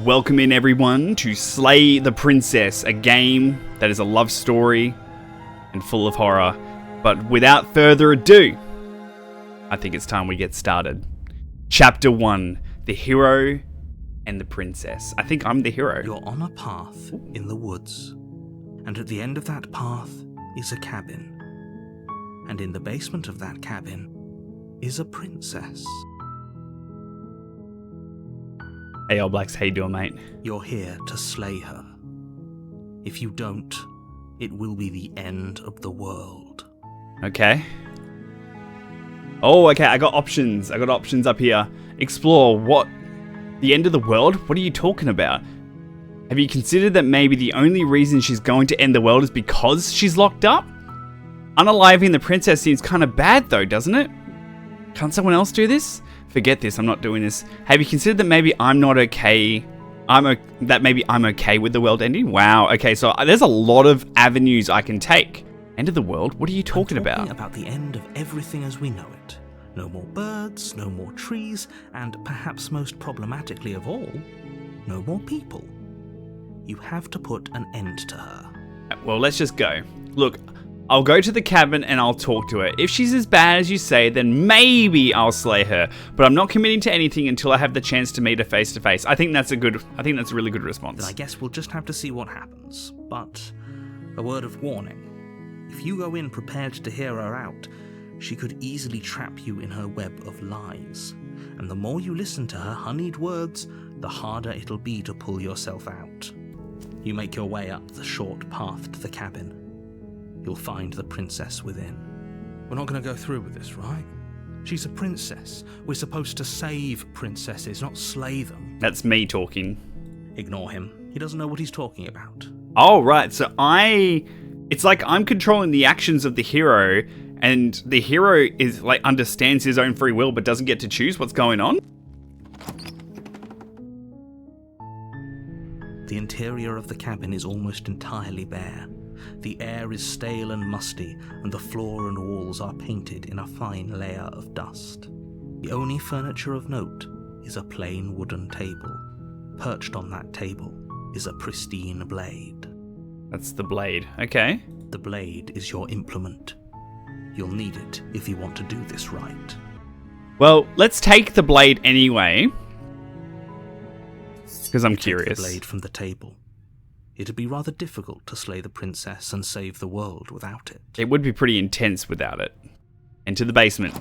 Welcome in everyone to Slay the Princess, a game that is a love story and full of horror. But without further ado, I think it's time we get started. Chapter 1, The Hero and the Princess. I think I'm the hero. You're on a path in the woods, and at the end of that path is a cabin. And in the basement of that cabin is a princess. Hey, All Blacks, how you doing, mate? You're here to slay her. If you don't, it will be the end of the world. Okay. Oh, okay, I got options. I got options up here. Explore. What? The end of the world? What are you talking about? Have you considered that maybe the only reason she's going to end the world is because she's locked up? Unaliving the princess seems kind of bad though, doesn't it? Can't someone else do this? Forget this, I'm not doing this. Have you considered that maybe I'm not okay? That maybe I'm okay with the world ending? Wow, okay, so there's a lot of avenues I can take. End of the world? What are you talking about? I'm talking about the end of everything as we know it. No more birds, no more trees, and perhaps most problematically of all, no more people. You have to put an end to her. Well, let's just go. Look, I'll go to the cabin and I'll talk to her. If she's as bad as you say, then maybe I'll slay her. But I'm not committing to anything until I have the chance to meet her face to face. I think that's a really good response. Then I guess we'll just have to see what happens. But a word of warning. If you go in prepared to hear her out, she could easily trap you in her web of lies. And the more you listen to her honeyed words, the harder it'll be to pull yourself out. You make your way up the short path to the cabin. You'll find the princess within. We're not going to go through with this, right? She's a princess. We're supposed to save princesses, not slay them. That's me talking. Ignore him. He doesn't know what he's talking about. Oh, right. So it's like I'm controlling the actions of the hero, and the hero is like understands his own free will but doesn't get to choose what's going on? The interior of the cabin is almost entirely bare. The air is stale and musty, and the floor and walls are painted in a fine layer of dust. The only furniture of note is a plain wooden table. Perched on that table is a pristine blade. That's the blade. Okay. The blade is your implement. You'll need it if you want to do this right. Well, let's take the blade anyway, because I'm curious. Take the blade from the table. It'd be rather difficult to slay the princess and save the world without it. It would be pretty intense without it. Enter the basement.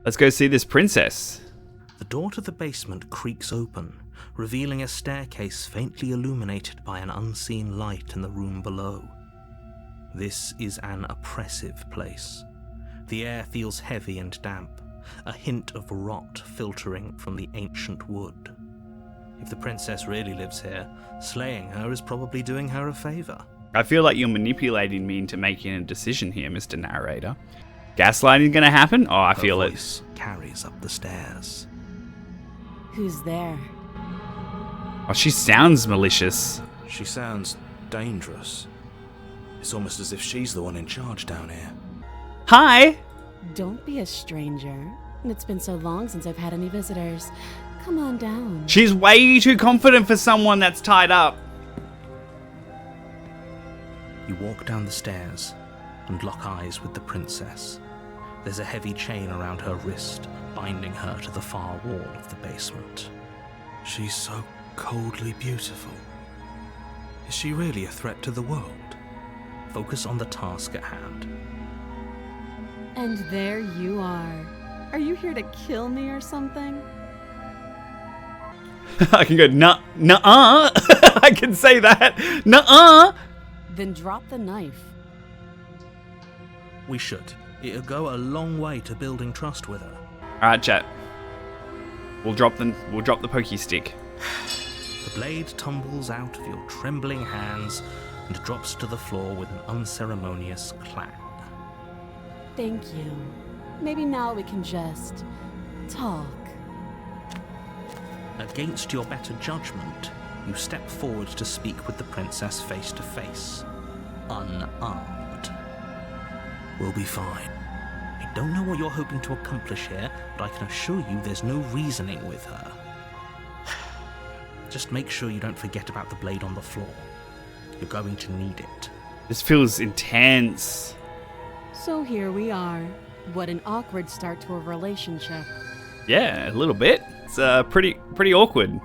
Let's go see this princess. The door to the basement creaks open, revealing a staircase faintly illuminated by an unseen light in the room below. This is an oppressive place. The air feels heavy and damp, a hint of rot filtering from the ancient wood. If the princess really lives here, slaying her is probably doing her a favor. I feel like you're manipulating me into making a decision here, Mr. Narrator. Gaslighting gonna happen? Oh, I feel it. Her voice carries up the stairs. Who's there? Oh, she sounds malicious. She sounds dangerous. It's almost as if she's the one in charge down here. Hi! Don't be a stranger. It's been so long since I've had any visitors. Come on down. She's way too confident for someone that's tied up. You walk down the stairs and lock eyes with the princess. There's a heavy chain around her wrist, binding her to the far wall of the basement. She's so coldly beautiful. Is she really a threat to the world? Focus on the task at hand. And there you are. Are you here to kill me or something? I can go, nuh-uh. I can say that. Nuh-uh. Then drop the knife. We should. It'll go a long way to building trust with her. Alright, chat. We'll drop the pokey stick. The blade tumbles out of your trembling hands and drops to the floor with an unceremonious clang. Thank you. Maybe now we can just talk. Against your better judgment, you step forward to speak with the princess face to face, unarmed. We'll be fine. I don't know what you're hoping to accomplish here, but I can assure you there's no reasoning with her. Just make sure you don't forget about the blade on the floor. You're going to need it. This feels intense. So here we are. What an awkward start to a relationship. Yeah, a little bit. It's pretty awkward.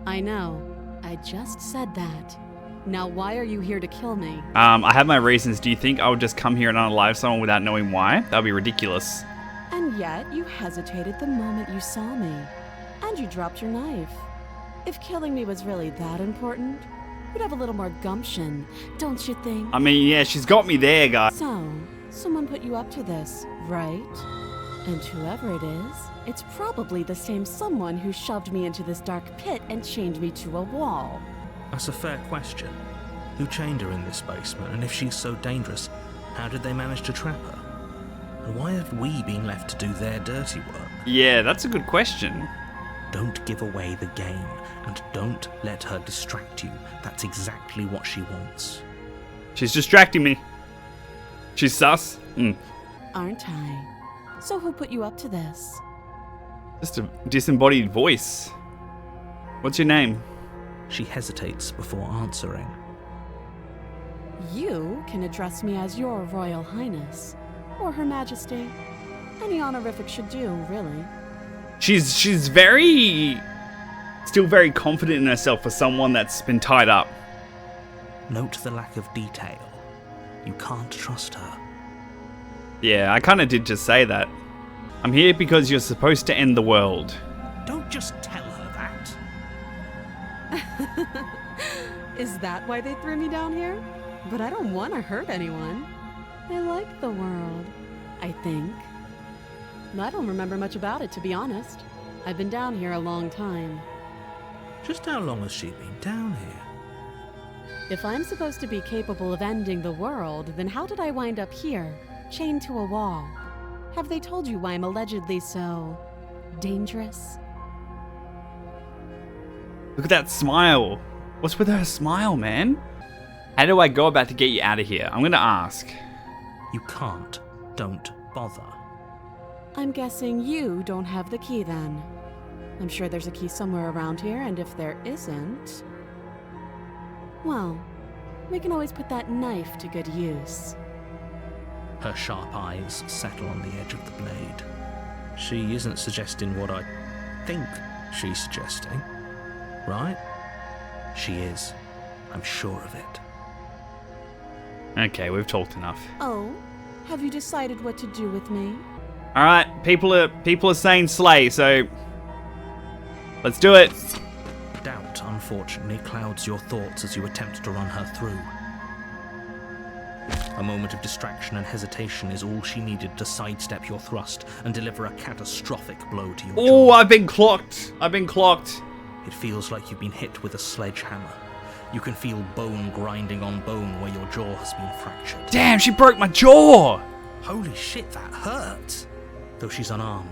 I know. I just said that. Now why are you here to kill me? I have my reasons. Do you think I would just come here and unalive someone without knowing why? That would be ridiculous. And yet you hesitated the moment you saw me. And you dropped your knife. If killing me was really that important, you'd have a little more gumption, don't you think? I mean, yeah, she's got me there, guys. So, someone put you up to this, right? And whoever it is, it's probably the same someone who shoved me into this dark pit and chained me to a wall. That's a fair question. Who chained her in this basement, and if she's so dangerous, how did they manage to trap her? And why have we been left to do their dirty work? Yeah, that's a good question. Don't give away the game, and don't let her distract you. That's exactly what she wants. She's distracting me. She's sus. Aren't I? So who put you up to this? Just a disembodied voice. What's your name? She hesitates before answering. You can address me as your Royal Highness, or Her Majesty. Any honorific should do, really. She's still very confident in herself for someone that's been tied up. Note the lack of detail. You can't trust her. Yeah, I kind of did just say that. I'm here because you're supposed to end the world. Don't just tell her that. Is that why they threw me down here? But I don't want to hurt anyone. I like the world, I think. I don't remember much about it, to be honest. I've been down here a long time. Just how long has she been down here? If I'm supposed to be capable of ending the world, then how did I wind up here, chained to a wall? Have they told you why I'm allegedly so dangerous? Look at that smile. What's with her smile, man? How do I go about to get you out of here? I'm gonna ask. You can't. Don't bother. I'm guessing you don't have the key then. I'm sure there's a key somewhere around here, and if there isn't... well, we can always put that knife to good use. Her sharp eyes settle on the edge of the blade. She isn't suggesting what I think she's suggesting, right? She is. I'm sure of it. Okay, we've talked enough. Oh, have you decided what to do with me? All right, people are saying slay, so let's do it. Doubt, unfortunately, clouds your thoughts as you attempt to run her through. A moment of distraction and hesitation is all she needed to sidestep your thrust and deliver a catastrophic blow to your Oh, jaw. I've been clocked. It feels like you've been hit with a sledgehammer. You can feel bone grinding on bone where your jaw has been fractured. Damn, she broke my jaw. Holy shit, that hurt! Though she's unarmed,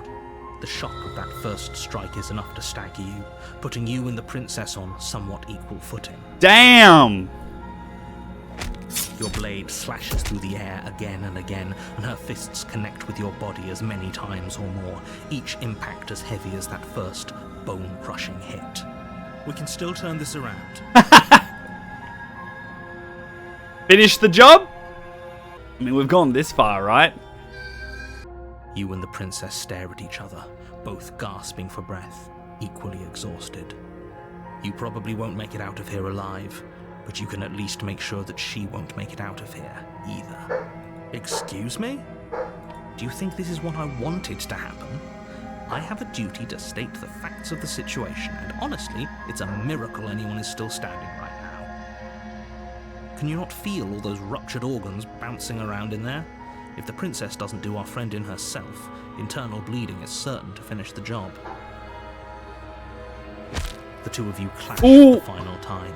the shock of that first strike is enough to stagger you, putting you and the princess on somewhat equal footing. Damn. Your blade slashes through the air again and again, and her fists connect with your body as many times or more, each impact as heavy as that first bone-crushing hit. We can still turn this around. Finish the job? I mean, we've gone this far, right? You and the princess stare at each other, both gasping for breath, equally exhausted. You probably won't make it out of here alive, but you can at least make sure that she won't make it out of here, either. Excuse me? Do you think this is what I wanted to happen? I have a duty to state the facts of the situation, and honestly, it's a miracle anyone is still standing right now. Can you not feel all those ruptured organs bouncing around in there? If the princess doesn't do our friend in herself, internal bleeding is certain to finish the job. The two of you clash for the final time.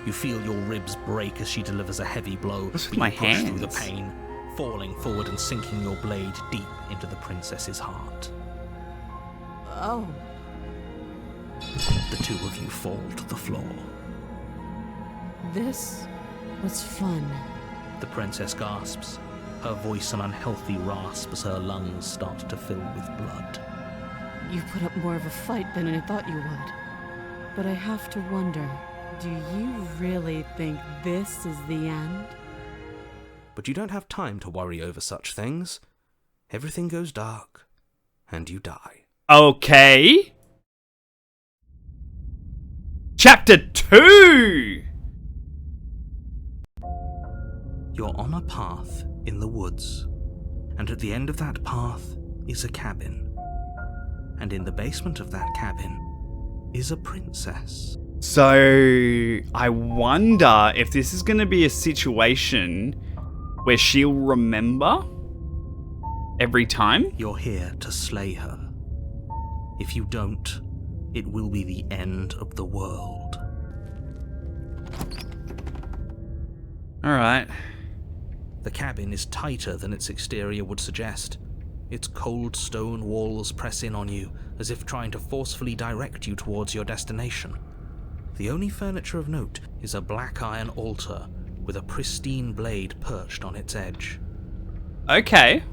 You feel your ribs break as she delivers a heavy blow, What's with being my pushed through the hands? pain, falling forward and sinking your blade deep into the princess's heart. Oh, The two of you fall to the floor. this was fun. The princess gasps, her voice an unhealthy rasp as her lungs start to fill with blood. You put up more of a fight than I thought you would. But I have to wonder, do you really think this is the end? But you don't have time to worry over such things. Everything goes dark, and you die. Okay. Chapter 2! You're on a path in the woods, and at the end of that path is a cabin. And in the basement of that cabin is a princess. So, I wonder if this is going to be a situation where she'll remember every time. You're here to slay her. If you don't, it will be the end of the world. Alright. The cabin is tighter than its exterior would suggest. Its cold stone walls press in on you, as if trying to forcefully direct you towards your destination. The only furniture of note is a black iron altar with a pristine blade perched on its edge. Okay.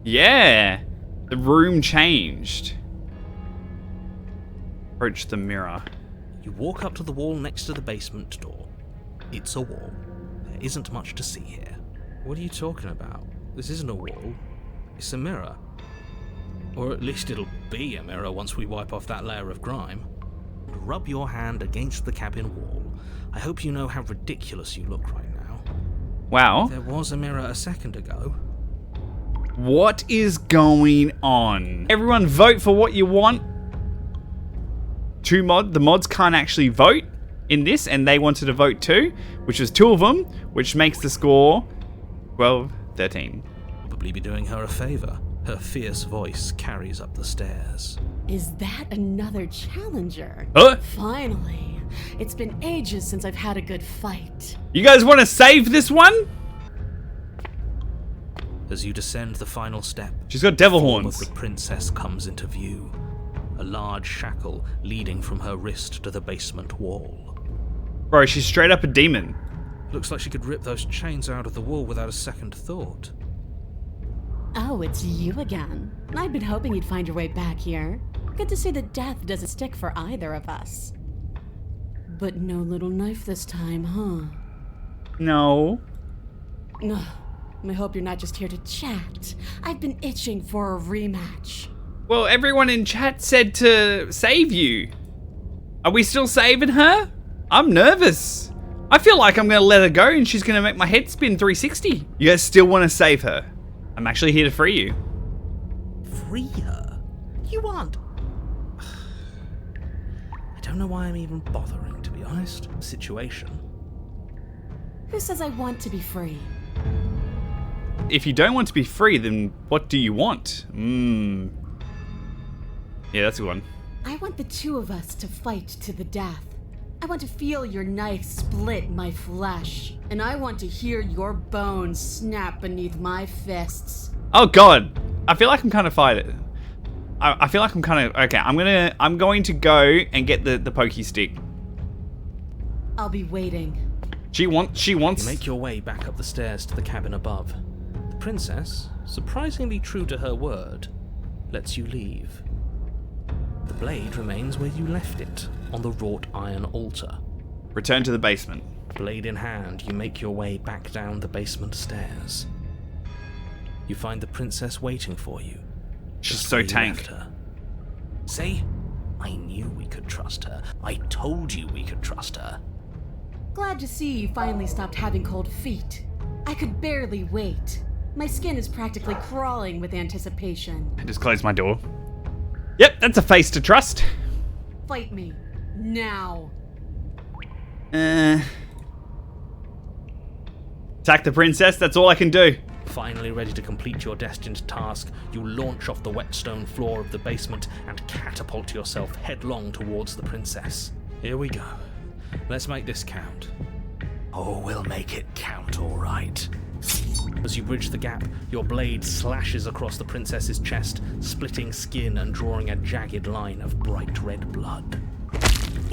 Yeah. The room changed. Approach the mirror. You walk up to the wall next to the basement door. It's a wall. There isn't much to see here. What are you talking about? This isn't a wall. It's a mirror. Or at least it'll be a mirror once we wipe off that layer of grime. Rub your hand against the cabin wall. I hope you know how ridiculous you look right now. Wow. There was a mirror a second ago. What is going on? Everyone vote for what you want. The mods can't actually vote in this, and they wanted to vote too, which was 2 of them, which makes the score 12-13. Probably be doing her a favor. Her fierce voice carries up the stairs. Is that another challenger? Finally. It's been ages since I've had a good fight. You guys want to save this one? As you descend the final step, She's got devil the form horns. of the princess comes into view. A large shackle leading from her wrist to the basement wall. Bro, she's straight up a demon. Looks like she could rip those chains out of the wall without a second thought. Oh, it's you again. I'd been hoping you'd find your way back here. Good to see that death doesn't stick for either of us. But no little knife this time, huh? No. Ugh, I hope you're not just here to chat. I've been itching for a rematch. Well, everyone in chat said to save you. Are we still saving her? I'm nervous. I feel like I'm going to let her go and she's going to make my head spin 360. You guys still want to save her? I'm actually here to free you. Free her? You aren't. I don't know why I'm even bothering, to be honest. Situation. Who says I want to be free? If you don't want to be free, then what do you want? Yeah, that's a good one. I want the 2 of us to fight to the death. I want to feel your knife split my flesh. And I want to hear your bones snap beneath my fists. Oh god. I feel like I'm kind of fighting. I feel like I'm kind of... Okay, I'm going to go and get the pokey stick. I'll be waiting. She wants... You make your way back up the stairs to the cabin above. The princess, surprisingly true to her word, lets you leave. The blade remains where you left it, on the wrought iron altar. Return to the basement. Blade in hand, you make your way back down the basement stairs. You find the princess waiting for you. She's just so where you tank. left her. See? I knew we could trust her. I told you we could trust her. Glad to see you finally stopped having cold feet. I could barely wait. My skin is practically crawling with anticipation. I just closed my door. Yep, that's a face to trust. Fight me. Now. Attack the princess, that's all I can do. Finally ready to complete your destined task, you launch off the wet stone floor of the basement and catapult yourself headlong towards the princess. Here we go. Let's make this count. Oh, we'll make it count, all right. As you bridge the gap, your blade slashes across the princess's chest, splitting skin and drawing a jagged line of bright red blood.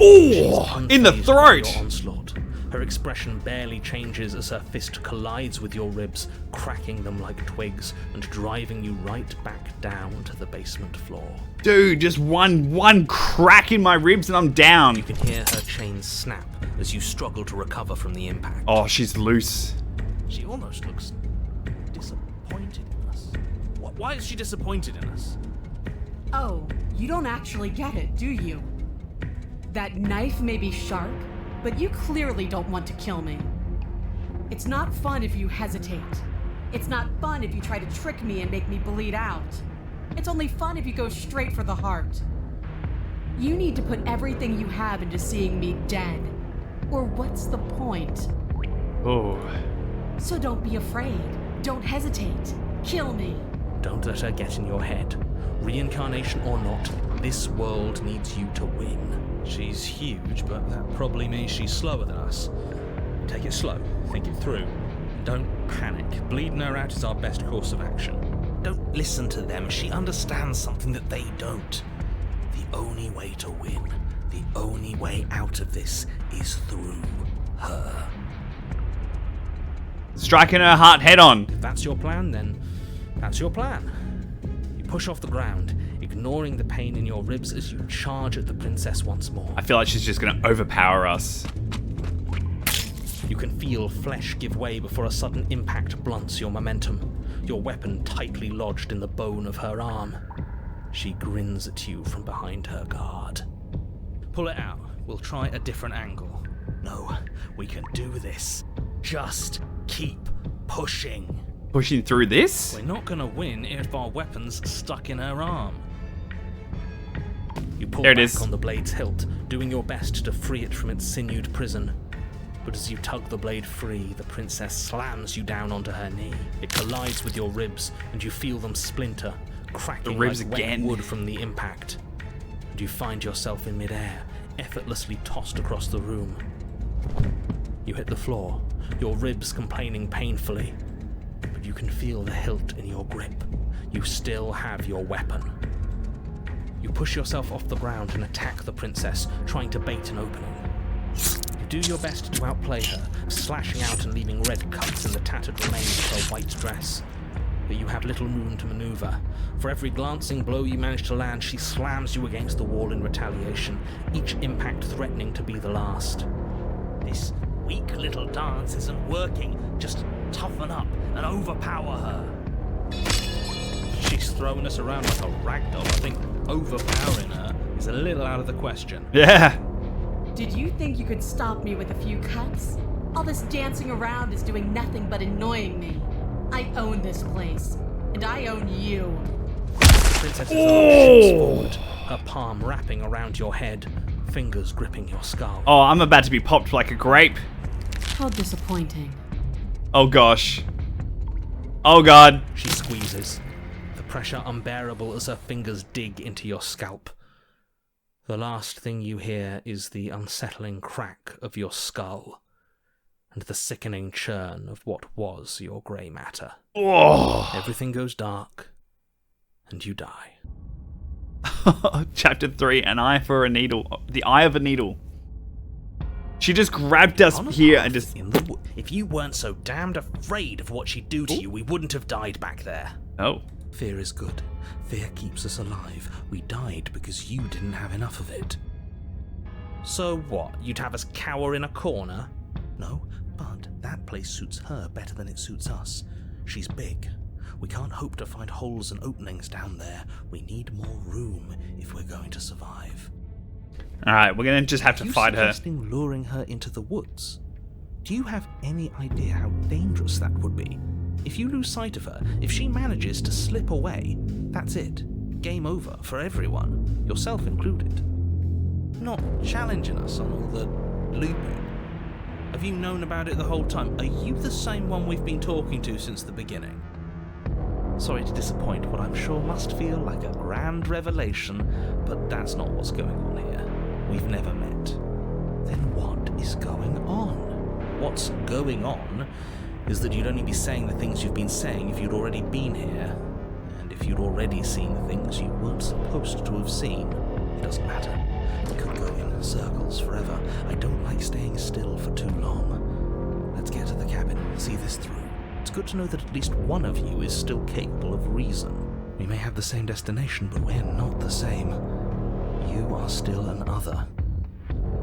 Oh, in the Unfazed by throat! your onslaught, Her expression barely changes as her fist collides with your ribs, cracking them like twigs and driving you right back down to the basement floor. Dude, just one crack in my ribs and I'm down. You can hear her chains snap as you struggle to recover from the impact. Oh, she's loose. She almost looks disappointed in us. Why is she disappointed in us? Oh, you don't actually get it, do you? That knife may be sharp, but you clearly don't want to kill me. It's not fun if you hesitate. It's not fun if you try to trick me and make me bleed out. It's only fun if you go straight for the heart. You need to put everything you have into seeing me dead. Or what's the point? Oh. So don't be afraid. Don't hesitate. Kill me. Don't let her get in your head. Reincarnation or not, this world needs you to win. She's huge, but that probably means she's slower than us. Take it slow, think it through. Don't panic. Bleeding her out is our best course of action. Don't listen to them. She understands something that they don't. The only way to win, the only way out of this is through her. Striking her heart head on. If that's your plan, then that's your plan. You push off the ground, ignoring the pain in your ribs as you charge at the princess once more. I feel like she's just gonna overpower us. You can feel flesh give way before a sudden impact blunts your momentum, your weapon tightly lodged in the bone of her arm. She grins at you from behind her guard. Pull it out. We'll try a different angle. No, we can do this. Just keep pushing. Pushing through this? We're not gonna win if our weapon's stuck in her arm. You pull There it back is. on the blade's hilt, doing your best to free it from its sinewed prison. But as you tug the blade free, the princess slams you down onto her knee. It collides with your ribs, and you feel them splinter, cracking ribs like again. wet wood from the impact. And you find yourself in midair, effortlessly tossed across the room. You hit the floor, your ribs complaining painfully, but you can feel the hilt in your grip. You still have your weapon. You push yourself off the ground and attack the princess, trying to bait an opening. You do your best to outplay her, slashing out and leaving red cuts in the tattered remains of her white dress. But you have little room to maneuver. For every glancing blow you manage to land, she slams you against the wall in retaliation, each impact threatening to be the last. This weak little dance isn't working. Just toughen up and overpower her. She's throwing us around like a ragdoll. I think overpowering her is a little out of the question. Yeah. Did you think you could stop me with a few cuts? All this dancing around is doing nothing but annoying me. I own this place, and I own you. The princess's arm shifts forward, her palm wrapping around your head, fingers gripping your skull. Oh, I'm about to be popped like a grape. How disappointing. Oh gosh. Oh god. She squeezes, the pressure unbearable as her fingers dig into your scalp. The last thing you hear is the unsettling crack of your skull and the sickening churn of what was your grey matter. Oh. Everything goes dark, and you die. Chapter 3, an eye for a needle. The eye of a needle. She just grabbed us On a here path and just... in the if you weren't so damned afraid of what she'd do to you, we wouldn't have died back there. Oh. Fear is good. Fear keeps us alive. We died because you didn't have enough of it. So what? You'd have us cower in a corner? No, but that place suits her better than it suits us. She's big. We can't hope to find holes and openings down there. We need more room if we're going to survive. Alright, we're gonna just have to fight her. Suggesting luring her into the woods? Do you have any idea how dangerous that would be? If you lose sight of her, if she manages to slip away, that's it. Game over for everyone, yourself included. Not challenging us on all the looping. Have you known about it the whole time? Are you the same one we've been talking to since the beginning? Sorry to disappoint what I'm sure must feel like a grand revelation, but that's not what's going on here. We've never met. Then what is going on? What's going on is that you'd only be saying the things you've been saying if you'd already been here. And if you'd already seen the things you weren't supposed to have seen, it doesn't matter. We could go in circles forever. I don't like staying still for too long. Let's get to the cabin, see this through. It's good to know that at least one of you is still capable of reason. We may have the same destination, but we're not the same. You are still an other,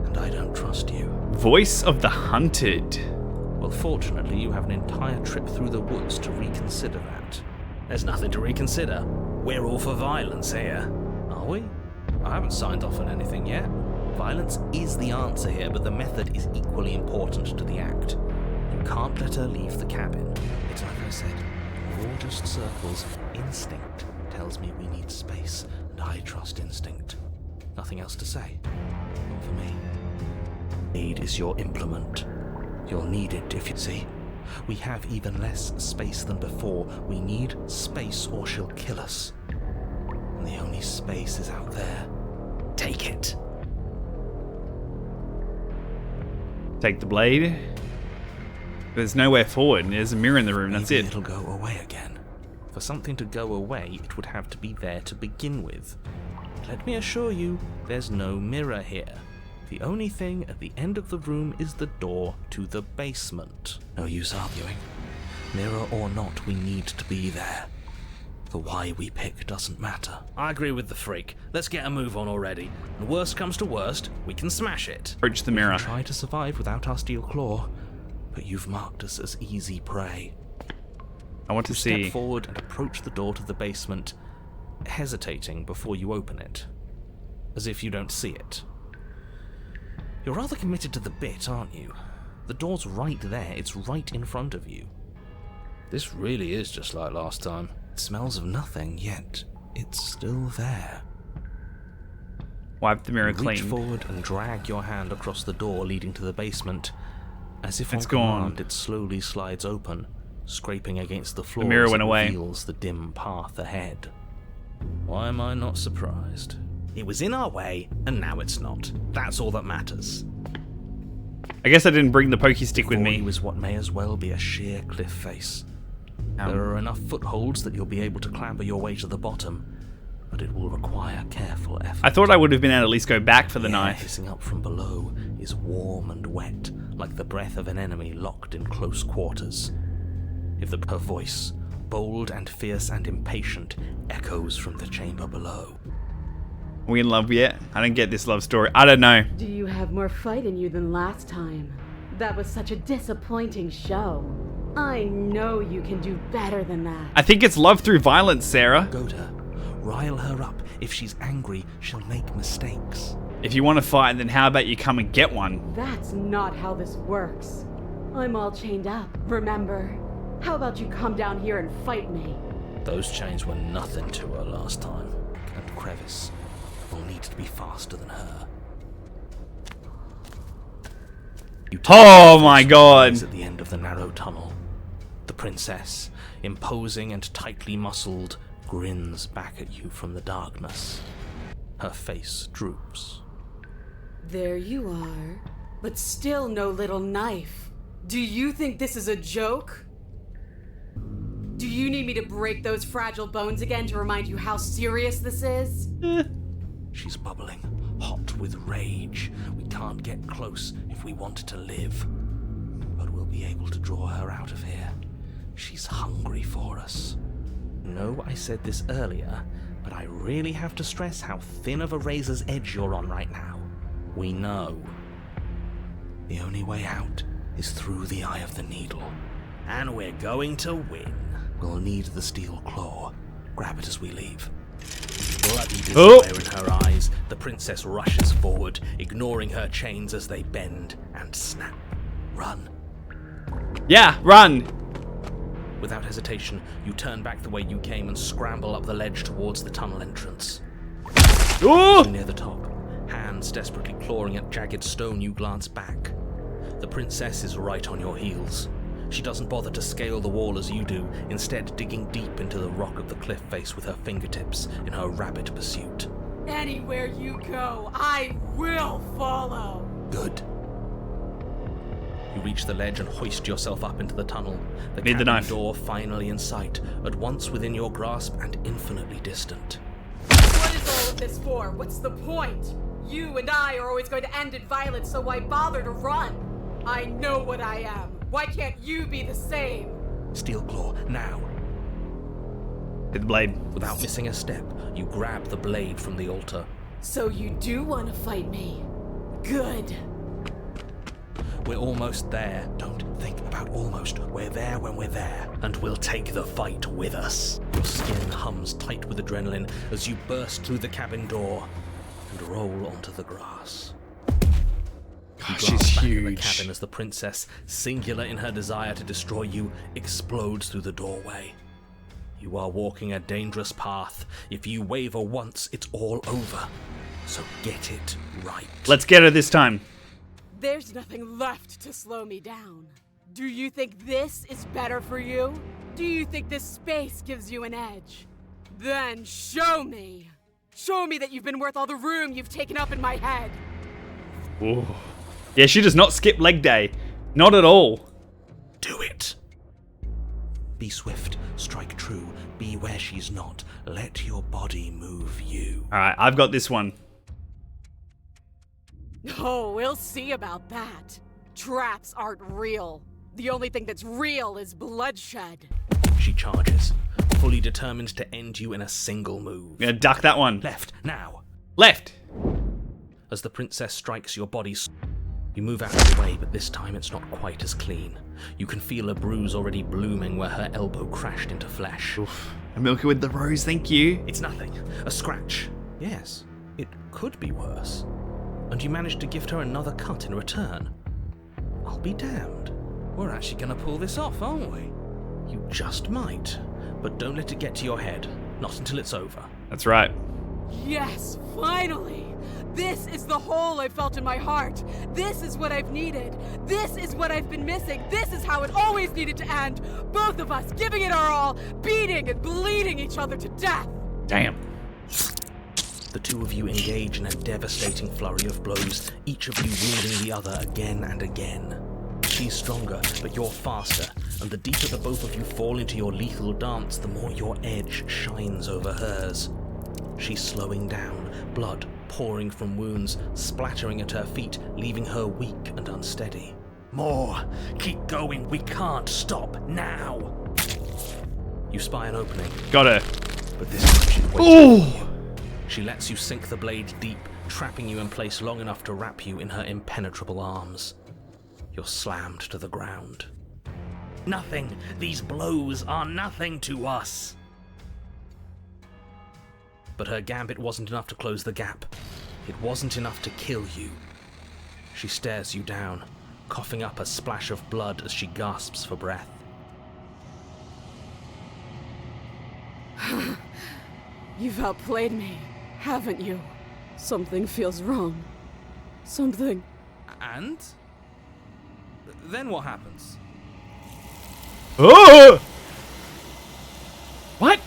and I don't trust you. Voice of the hunted. Well, fortunately, you have an entire trip through the woods to reconsider that. There's nothing to reconsider. We're all for violence here. Are we? I haven't signed off on anything yet. Violence is the answer here, but the method is equally important to the act. You can't let her leave the cabin. It's like I said, we're all just circles. Instinct tells me we need space, and I trust instinct. Nothing else to say. Not for me. Need is your implement. You'll need it if you see. We have even less space than before. We need space or she'll kill us. And the only space is out there. Take it. Take the blade. There's nowhere forward. There's a mirror in the room. That's Maybe it. It'll go away again. For something to go away, it would have to be there to begin with. Let me assure you, there's no mirror here. The only thing at the end of the room is the door to the basement. No use arguing. Mirror or not, we need to be there. The why we pick doesn't matter. I agree with the freak. Let's get a move on already. And worst comes to worst, we can smash it. Approach the mirror. Try to survive without our steel claw, but you've marked us as easy prey. I want to see. Step forward and approach the door to the basement, hesitating before you open it, as if you don't see it. You're rather committed to the bit, aren't you? The door's right there, it's right in front of you. This really is just like last time. It smells of nothing, yet it's still there. Wipe the mirror Reach clean. forward and drag your hand across the door leading to the basement. As if It's on gone. command, it slowly slides open, scraping against the floor mirror as went it away. reveals the dim path ahead. Why am I not surprised? It was in our way, and now it's not. That's all that matters. I guess I didn't bring the pokey stick with Before me. you is what may as well be a sheer cliff face. There are enough footholds that you'll be able to clamber your way to the bottom, but it will require careful effort. I thought I would have been able to at least go back for the air knife. hissing up from below is warm and wet, like the breath of an enemy locked in close quarters. If her voice, bold and fierce and impatient, echoes from the chamber below. Are we in love yet? I don't get this love story. I don't know. Do you have more fight in you than last time? That was such a disappointing show. I know you can do better than that. I think it's love through violence, Sarah. Goad her. Rile her up. If she's angry, she'll make mistakes. If you want to fight, then how about you come and get one? That's not how this works. I'm all chained up, remember? How about you come down here and fight me? Those chains were nothing to her last time. And Crevice will need to be faster than her. You Oh my god. at the end of the narrow tunnel. The princess, imposing and tightly muscled, grins back at you from the darkness. Her face droops. There you are, but still no little knife. Do you think this is a joke? Do you need me to break those fragile bones again to remind you how serious this is? She's bubbling, hot with rage. We can't get close if we want to live. But we'll be able to draw her out of here. She's hungry for us. No, I said this earlier, but I really have to stress how thin of a razor's edge you're on right now. We know. The only way out is through the eye of the needle. And we're going to win. We'll need the steel claw. Grab it as we leave. Bloody desire in her eyes, the princess rushes forward, ignoring her chains as they bend and snap. Run. Yeah, run. Without hesitation, you turn back the way you came and scramble up the ledge towards the tunnel entrance. Ooh! Near the top, hands desperately clawing at jagged stone, you glance back. The princess is right on your heels. She doesn't bother to scale the wall as you do, instead digging deep into the rock of the cliff face with her fingertips in her rapid pursuit. Anywhere you go, I will follow. Good. You reach the ledge and hoist yourself up into the tunnel. The Need the cabin knife. door finally in sight, at once within your grasp and infinitely distant. What is all of this for? What's the point? You and I are always going to end in violence, so why bother to run? I know what I am. Why can't you be the same? Steel Claw, now. Hit the blade. Without missing a step, you grab the blade from the altar. So you do want to fight me? Good. We're almost there. Don't think about almost. We're there when we're there. And we'll take the fight with us. Your skin hums tight with adrenaline as you burst through the cabin door and roll onto the grass. Gosh, You she's glance back at the huge. cabin as the princess, singular in her desire to destroy you, explodes through the doorway. You are walking a dangerous path. If you waver once, it's all over. So get it right. Let's get her this time. There's nothing left to slow me down. Do you think this is better for you? Do you think this space gives you an edge? Then show me. Show me that you've been worth all the room you've taken up in my head. Ooh. Yeah, she does not skip leg day. Not at all. Do it. Be swift, strike true, be where she's not. Let your body move you. Alright, I've got this one. Oh, we'll see about that. Traps aren't real. The only thing that's real is bloodshed. She charges, fully determined to end you in a single move. I'm gonna duck that one. Left, now. Left. As the princess strikes your body, you move out of the way, but this time it's not quite as clean. You can feel a bruise already blooming where her elbow crashed into flesh. Oof. A milker with the rose, thank you. It's nothing. A scratch. Yes, it could be worse. And you managed to gift her another cut in return. I'll be damned. We're actually gonna pull this off, aren't we? You just might. But don't let it get to your head. Not until it's over. That's right. Yes, finally! This is the hole I felt in my heart. This is what I've needed. This is what I've been missing. This is how it always needed to end. Both of us giving it our all, beating and bleeding each other to death. Damn. The two of you engage in a devastating flurry of blows, each of you wounding the other again and again. She's stronger, but you're faster, and the deeper the both of you fall into your lethal dance, the more your edge shines over hers. She's slowing down, blood pouring from wounds, splattering at her feet, leaving her weak and unsteady. More! Keep going, we can't stop now! You spy an opening, Got her. but this time she's waiting Ooh. for you. She lets you sink the blade deep, trapping you in place long enough to wrap you in her impenetrable arms. You're slammed to the ground. Nothing! These blows are nothing to us! But her gambit wasn't enough to close the gap. It wasn't enough to kill you. She stares you down, coughing up a splash of blood as she gasps for breath. You've outplayed me, haven't you? Something feels wrong. Something. And? Then what happens? Oh! What?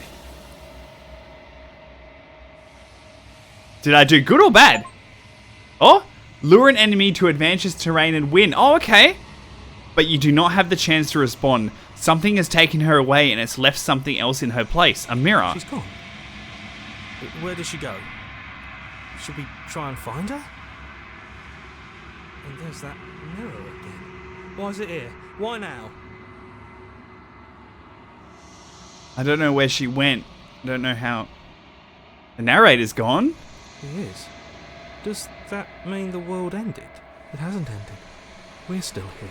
Did I do good or bad? Oh, lure an enemy to advantage terrain and win. Oh, okay. But you do not have the chance to respond. Something has taken her away and it's left something else in her place. A mirror. She's gone. Where did she go? Should we try and find her? And there's that mirror again. Why is it here? Why now? I don't know where she went. I don't know how. The narrator's gone. He is. Does that mean the world ended? It hasn't ended. We're still here.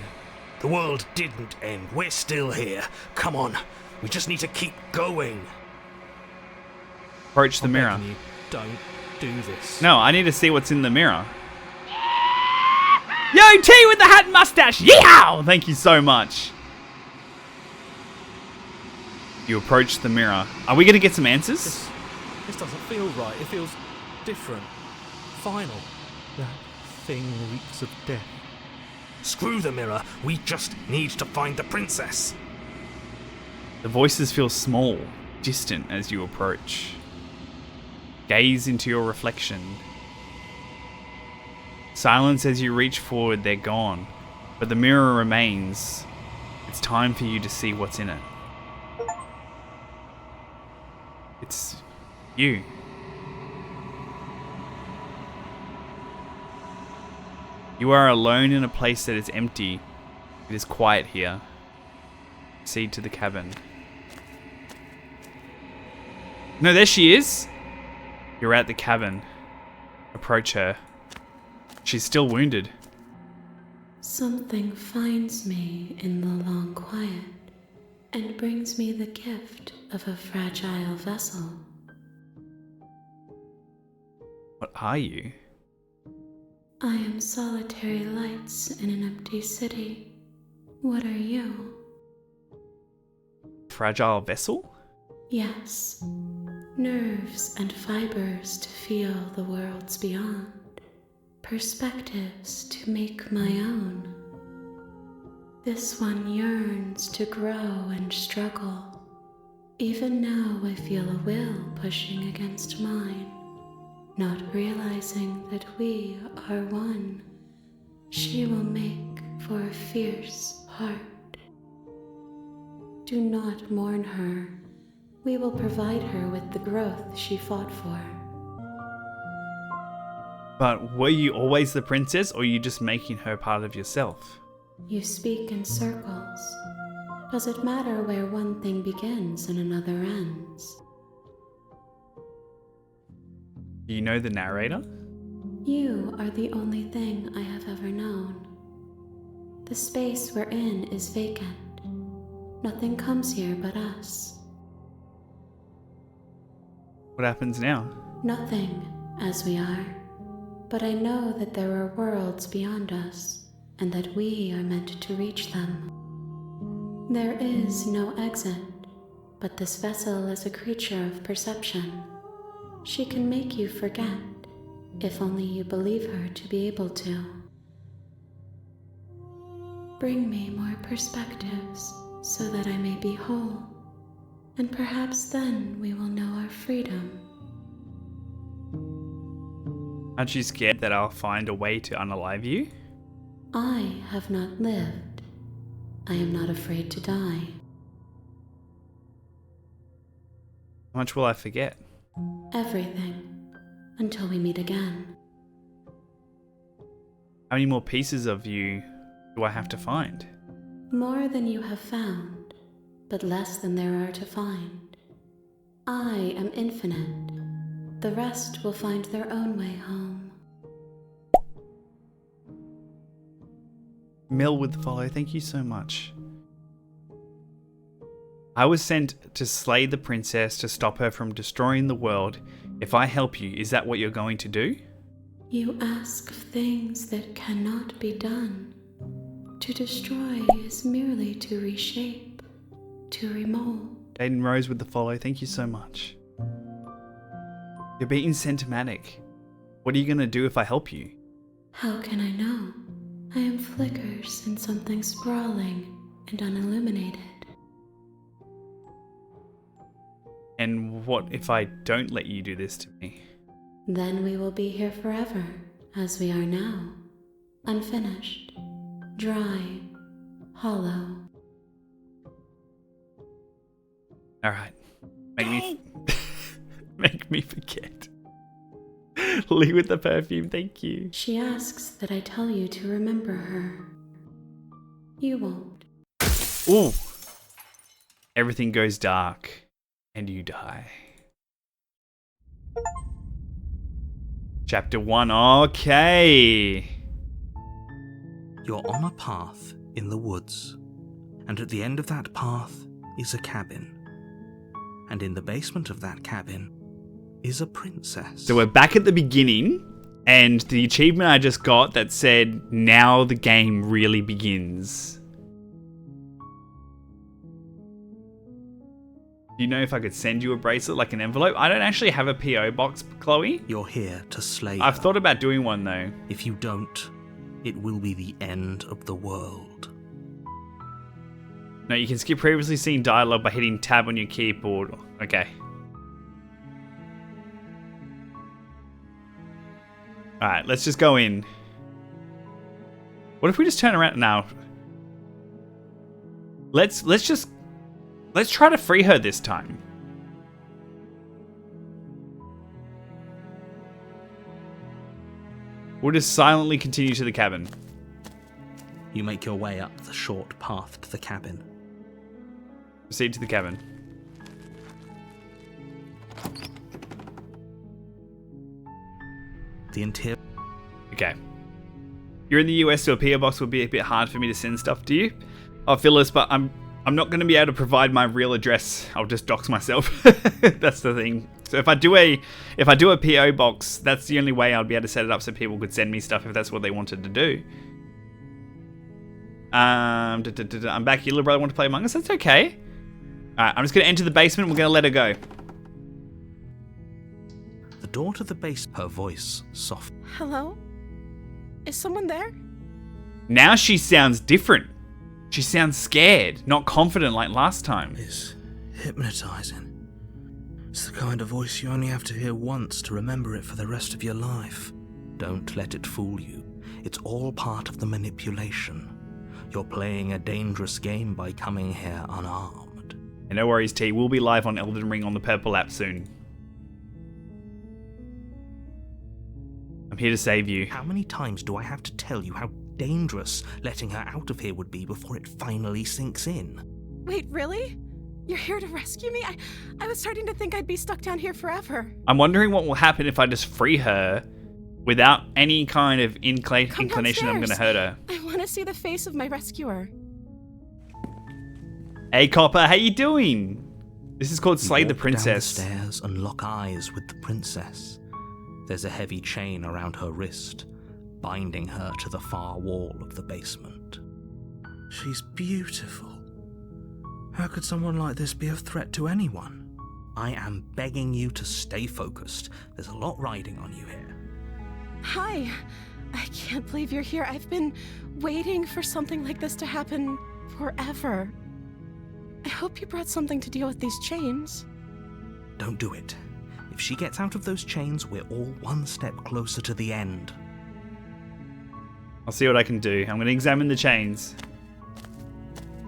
The world didn't end. We're still here. Come on. We just need to keep going. Approach the I'm mirror. begging you, don't do this. No, I need to see what's in the mirror. Yo, T with the hat and mustache! Yeehaw! Thank you so much. You approach the mirror. Are we going to get some answers? This doesn't feel right. It feels different. Final. That thing reeks of death. Screw the mirror. We just need to find the princess. The voices feel small, distant as you approach. Gaze into your reflection. Silence as you reach forward, they're gone. But the mirror remains. It's time for you to see what's in it. It's you. You are alone in a place that is empty. It is quiet here. Proceed to the cabin. No, there she is. You're at the cabin. Approach her. She's still wounded. Something finds me in the long quiet and brings me the gift of a fragile vessel. What are you? I am solitary lights in an empty city. What are you? Fragile vessel? Yes, nerves and fibers to feel the worlds beyond, perspectives to make my own. This one yearns to grow and struggle. Even now I feel a will pushing against mine, not realizing that we are one. She will make for a fierce heart. Do not mourn her. We will provide her with the growth she fought for. But were you always the princess, or are you just making her part of yourself? You speak in circles. Does it matter where one thing begins and another ends? Do you know the narrator? You are the only thing I have ever known. The space we're in is vacant. Nothing comes here but us. What happens now? Nothing, as we are. But I know that there are worlds beyond us, and that we are meant to reach them. There is no exit, but this vessel is a creature of perception. She can make you forget, if only you believe her to be able to. Bring me more perspectives, so that I may be whole, and perhaps then we will know our freedom. Aren't you scared that I'll find a way to unalive you? I have not lived. I am not afraid to die. How much will I forget? Everything, until we meet again. How many more pieces of you do I have to find? More than you have found, but less than there are to find. I am infinite. The rest will find their own way home. Mill with the follow, thank you so much. I was sent to slay the princess to stop her from destroying the world. If I help you, is that what you're going to do? You ask of things that cannot be done. To destroy is merely to reshape, to remold. Jaden Rose with the follow, thank you so much. You're being sentimental. What are you going to do if I help you? How can I know? I am flickers in something sprawling and unilluminated. And what if I don't let you do this to me? Then we will be here forever, as we are now. Unfinished, dry, hollow. Alright. Make me forget. Lee with the perfume, thank you. She asks that I tell you to remember her. You won't. Ooh. Everything goes dark, and you die. Chapter 1, okay. You're on a path in the woods, and at the end of that path is a cabin. And in the basement of that cabin is a princess. So we're back at the beginning, and the achievement I just got that said, now the game really begins. Do you know if I could send you a bracelet, like an envelope? I don't actually have a P.O. box, Chloe. You're here to slay I've her. thought about doing one, though. If you don't, it will be the end of the world. No, you can skip previously seen dialogue by hitting tab on your keyboard. Okay. Alright, let's just go in. What if we just turn around now? Let's try to free her this time. We'll just silently continue to the cabin. You make your way up the short path to the cabin. Proceed to the cabin. The interior. Okay. You're in the US, so a PO box would be a bit hard for me to send stuff to you. Oh, Phyllis, but I'm not going to be able to provide my real address. I'll just dox myself. That's the thing. So if I do a PO box, that's the only way I'll be able to set it up so people could send me stuff if that's what they wanted to do. I'm back. Your little brother want to play Among Us? That's okay. Alright, I'm just going to enter the basement. We're going to let her go. The door to the base, her voice soft. Hello? Is someone there? Now she sounds different. She sounds scared, not confident like last time. Is hypnotizing. It's the kind of voice you only have to hear once to remember it for the rest of your life. Don't let it fool you. It's all part of the manipulation. You're playing a dangerous game by coming here unarmed. And no worries, T. We'll be live on Elden Ring on the Purple app soon. I'm here to save you. How many times do I have to tell you how dangerous letting her out of here would be before it finally sinks in? Wait, really? You're here to rescue me? I was starting to think I'd be stuck down here forever. I'm wondering what will happen if I just free her without any kind of inclination I'm going to hurt her. I want to see the face of my rescuer. Hey, Copper, how you doing? This is called Slay the Walk Princess. down the stairs and lock eyes with the princess. There's a heavy chain around her wrist, binding her to the far wall of the basement. She's beautiful. How could someone like this be a threat to anyone? I am begging you to stay focused. There's a lot riding on you here. Hi. I can't believe you're here. I've been waiting for something like this to happen forever. I hope you brought something to deal with these chains. Don't do it. If she gets out of those chains, we're all one step closer to the end. I'll see what I can do. I'm going to examine the chains.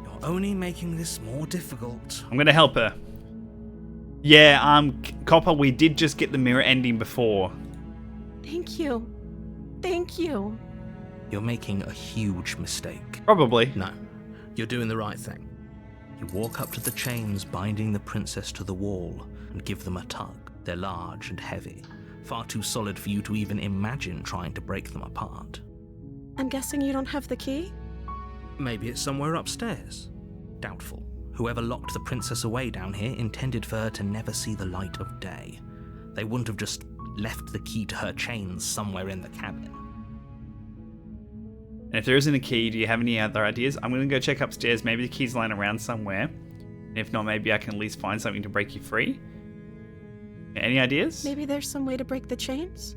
You're only making this more difficult. I'm going to help her. Yeah, Copper, we did just get the mirror ending before. Thank you. Thank you. You're making a huge mistake. Probably. No, you're doing the right thing. You walk up to the chains binding the princess to the wall and give them a tug. They're large and heavy, far too solid for you to even imagine trying to break them apart. I'm guessing you don't have the key? Maybe it's somewhere upstairs. Doubtful. Whoever locked the princess away down here intended for her to never see the light of day. They wouldn't have just left the key to her chains somewhere in the cabin. And if there isn't a key, do you have any other ideas? I'm going to go check upstairs. Maybe the key's lying around somewhere. And if not, maybe I can at least find something to break you free. Any ideas? Maybe there's some way to break the chains?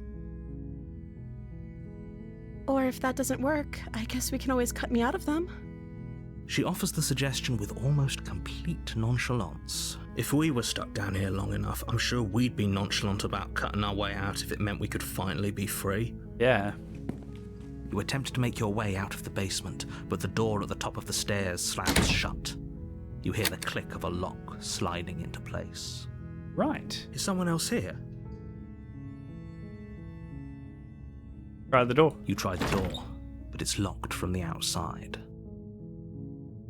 Or if that doesn't work, I guess we can always cut me out of them. She offers the suggestion with almost complete nonchalance. If we were stuck down here long enough, I'm sure we'd be nonchalant about cutting our way out if it meant we could finally be free. Yeah. You attempt to make your way out of the basement, but the door at the top of the stairs slams shut. You hear the click of a lock sliding into place. Right. Is someone else here? Try the door. You try the door, but it's locked from the outside.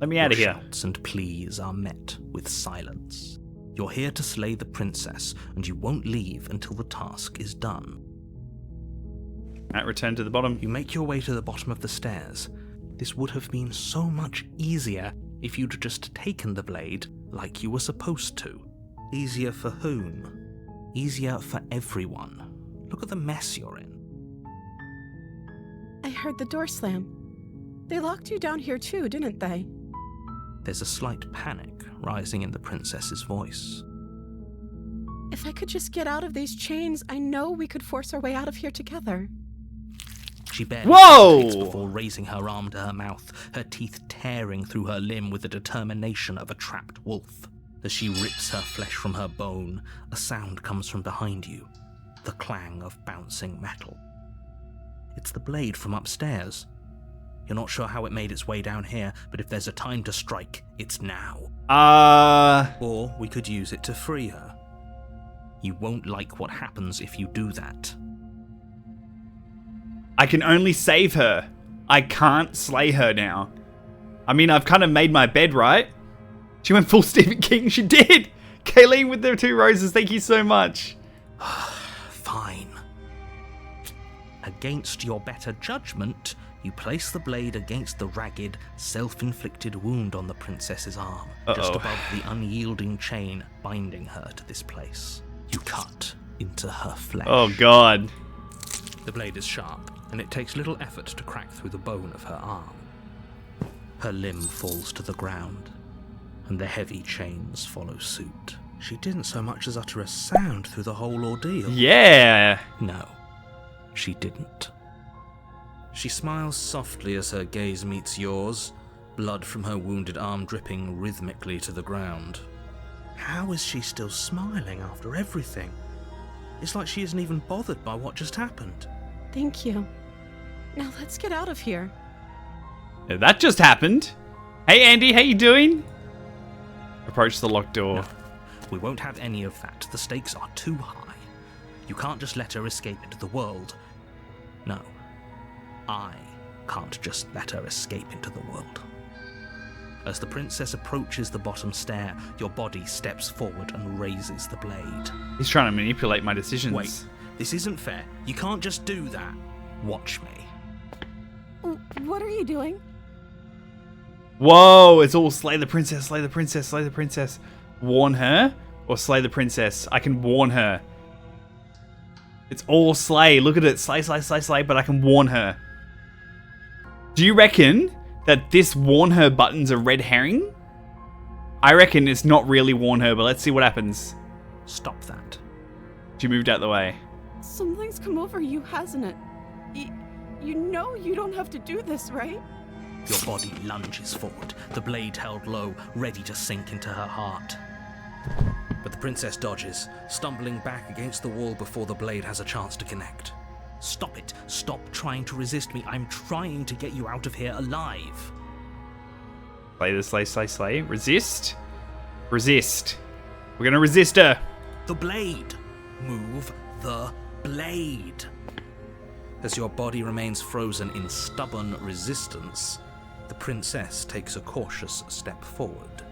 Let me out of Your here. shouts and pleas are met with silence. You're here to slay the princess, and you won't leave until the task is done. Right, return to the bottom. You make your way to the bottom of the stairs. This would have been so much easier if you'd just taken the blade like you were supposed to. Easier for whom? Easier for everyone. Look at the mess you're in. I heard the door slam. They locked you down here too, didn't they? There's a slight panic rising in the princess's voice. If I could just get out of these chains, I know we could force our way out of here together. She barely Whoa! hesitates before raising her arm to her mouth, her teeth tearing through her limb with the determination of a trapped wolf. As she rips her flesh from her bone, a sound comes from behind you, the clang of bouncing metal. It's the blade from upstairs. You're not sure how it made its way down here, but if there's a time to strike, it's now. Or we could use it to free her. You won't like what happens if you do that. I can only save her. I can't slay her now. I mean, I've kind of made my bed, right? She went full Stephen King. She did. Kayleen with the 2 roses. Thank you so much. Fine. Against your better judgment, you place the blade against the ragged, self-inflicted wound on the princess's arm, just above the unyielding chain binding her to this place. You cut into her flesh. Oh, God. The blade is sharp, and it takes little effort to crack through the bone of her arm. Her limb falls to the ground, and the heavy chains follow suit. She didn't so much as utter a sound through the whole ordeal. Yeah. No, she didn't. She smiles softly as her gaze meets yours, blood from her wounded arm dripping rhythmically to the ground. How is she still smiling after everything? It's like she isn't even bothered by what just happened. Thank you. Now let's get out of here. That just happened. Hey, Andy, how you doing? Approach the locked door. No, we won't have any of that. The stakes are too high. You can't just let her escape into the world. No, I can't just let her escape into the world. As the princess approaches the bottom stair, your body steps forward and raises the blade. He's trying to manipulate my decisions. Wait, this isn't fair. You can't just do that. Watch me. What are you doing? Whoa, it's all slay the princess, slay the princess, slay the princess. Warn her or slay the princess? I can warn her. It's all slay. Look at it. Slay, slay, slay, slay, but I can warn her. Do you reckon that this warn her button's a red herring? I reckon it's not really warn her, but let's see what happens. Stop that. She moved out the way. Something's come over you, hasn't it? You know you don't have to do this, right? Your body lunges forward, the blade held low, ready to sink into her heart. But the princess dodges, stumbling back against the wall before the blade has a chance to connect. Stop it. Stop trying to resist me. I'm trying to get you out of here alive. Slay the slay, slay, slay. Resist. Resist. We're gonna resist her. The blade. Move the blade. As your body remains frozen in stubborn resistance, the princess takes a cautious step forward.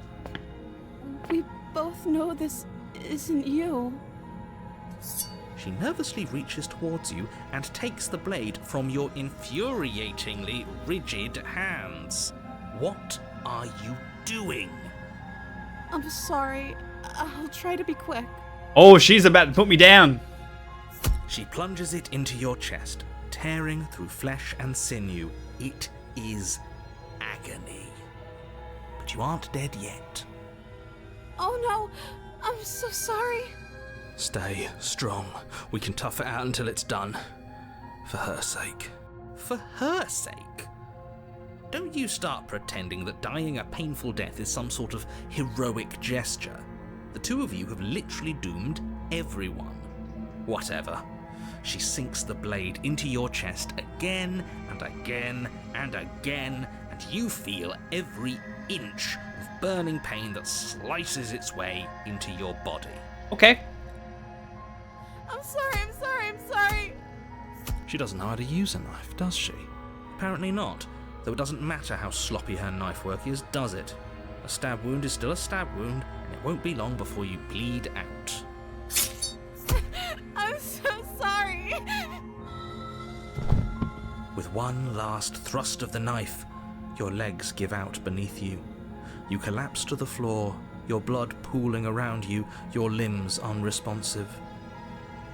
We both know this isn't you. She nervously reaches towards you and takes the blade from your infuriatingly rigid hands. What are you doing? I'm sorry. I'll try to be quick. Oh, she's about to put me down. She plunges it into your chest, tearing through flesh and sinew. It is agony. But you aren't dead yet. Oh no, I'm so sorry. Stay strong. We can tough it out until it's done. For her sake. For her sake? Don't you start pretending that dying a painful death is some sort of heroic gesture. The two of you have literally doomed everyone. Whatever. She sinks the blade into your chest again and again and again, and you feel every inch of burning pain that slices its way into your body. Okay. I'm sorry. She doesn't know how to use a knife, does she? Apparently not, though it doesn't matter how sloppy her knife work is, does it? A stab wound is still a stab wound, and it won't be long before you bleed out. I'm so sorry. With one last thrust of the knife, your legs give out beneath you. You collapse to the floor, your blood pooling around you, your limbs unresponsive.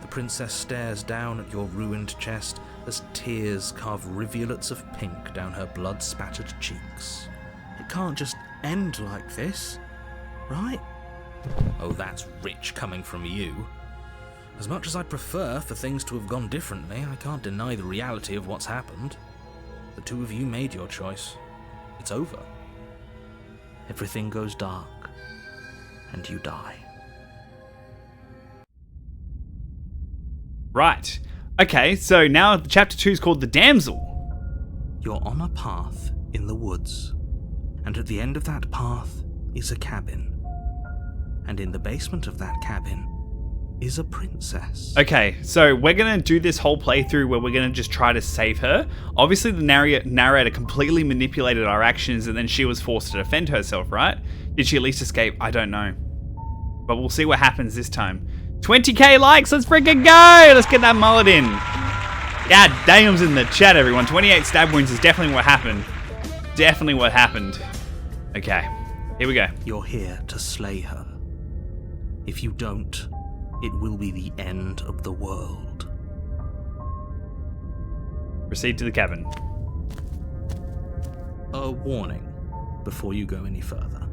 The princess stares down at your ruined chest as tears carve rivulets of pink down her blood-spattered cheeks. It can't just end like this, right? Oh, that's rich coming from you. As much as I'd prefer for things to have gone differently, I can't deny the reality of what's happened. The two of you made your choice. It's over. Everything goes dark, and you die. Right. Okay, so now chapter 2 is called The Damsel. You're on a path in the woods, and at the end of that path is a cabin. And in the basement of that cabin is a princess. Okay, so we're going to do this whole playthrough where we're going to just try to save her. Obviously, the narrator completely manipulated our actions and then she was forced to defend herself, right? Did she at least escape? I don't know. But we'll see what happens this time. 20k likes, let's freaking go! Let's get that mullet in. God damn's in the chat, everyone. 28 stab wounds is definitely what happened. Definitely what happened. Okay, here we go. You're here to slay her. If you don't, it will be the end of the world. Proceed to the cabin. A warning before you go any further.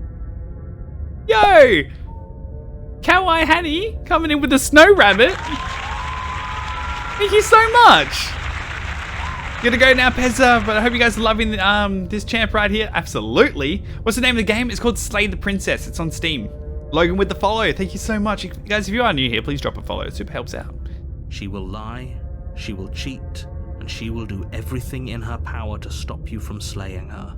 Yo! Kawaii Honey coming in with a snow rabbit. Thank you so much. Gonna go now, Pezza, but I hope you guys are loving this champ right here. Absolutely. What's the name of the game? It's called Slay the Princess. It's on Steam. Logan with the follow. Thank you so much. Guys, if you are new here, please drop a follow. It super helps out. She will lie, she will cheat, and she will do everything in her power to stop you from slaying her.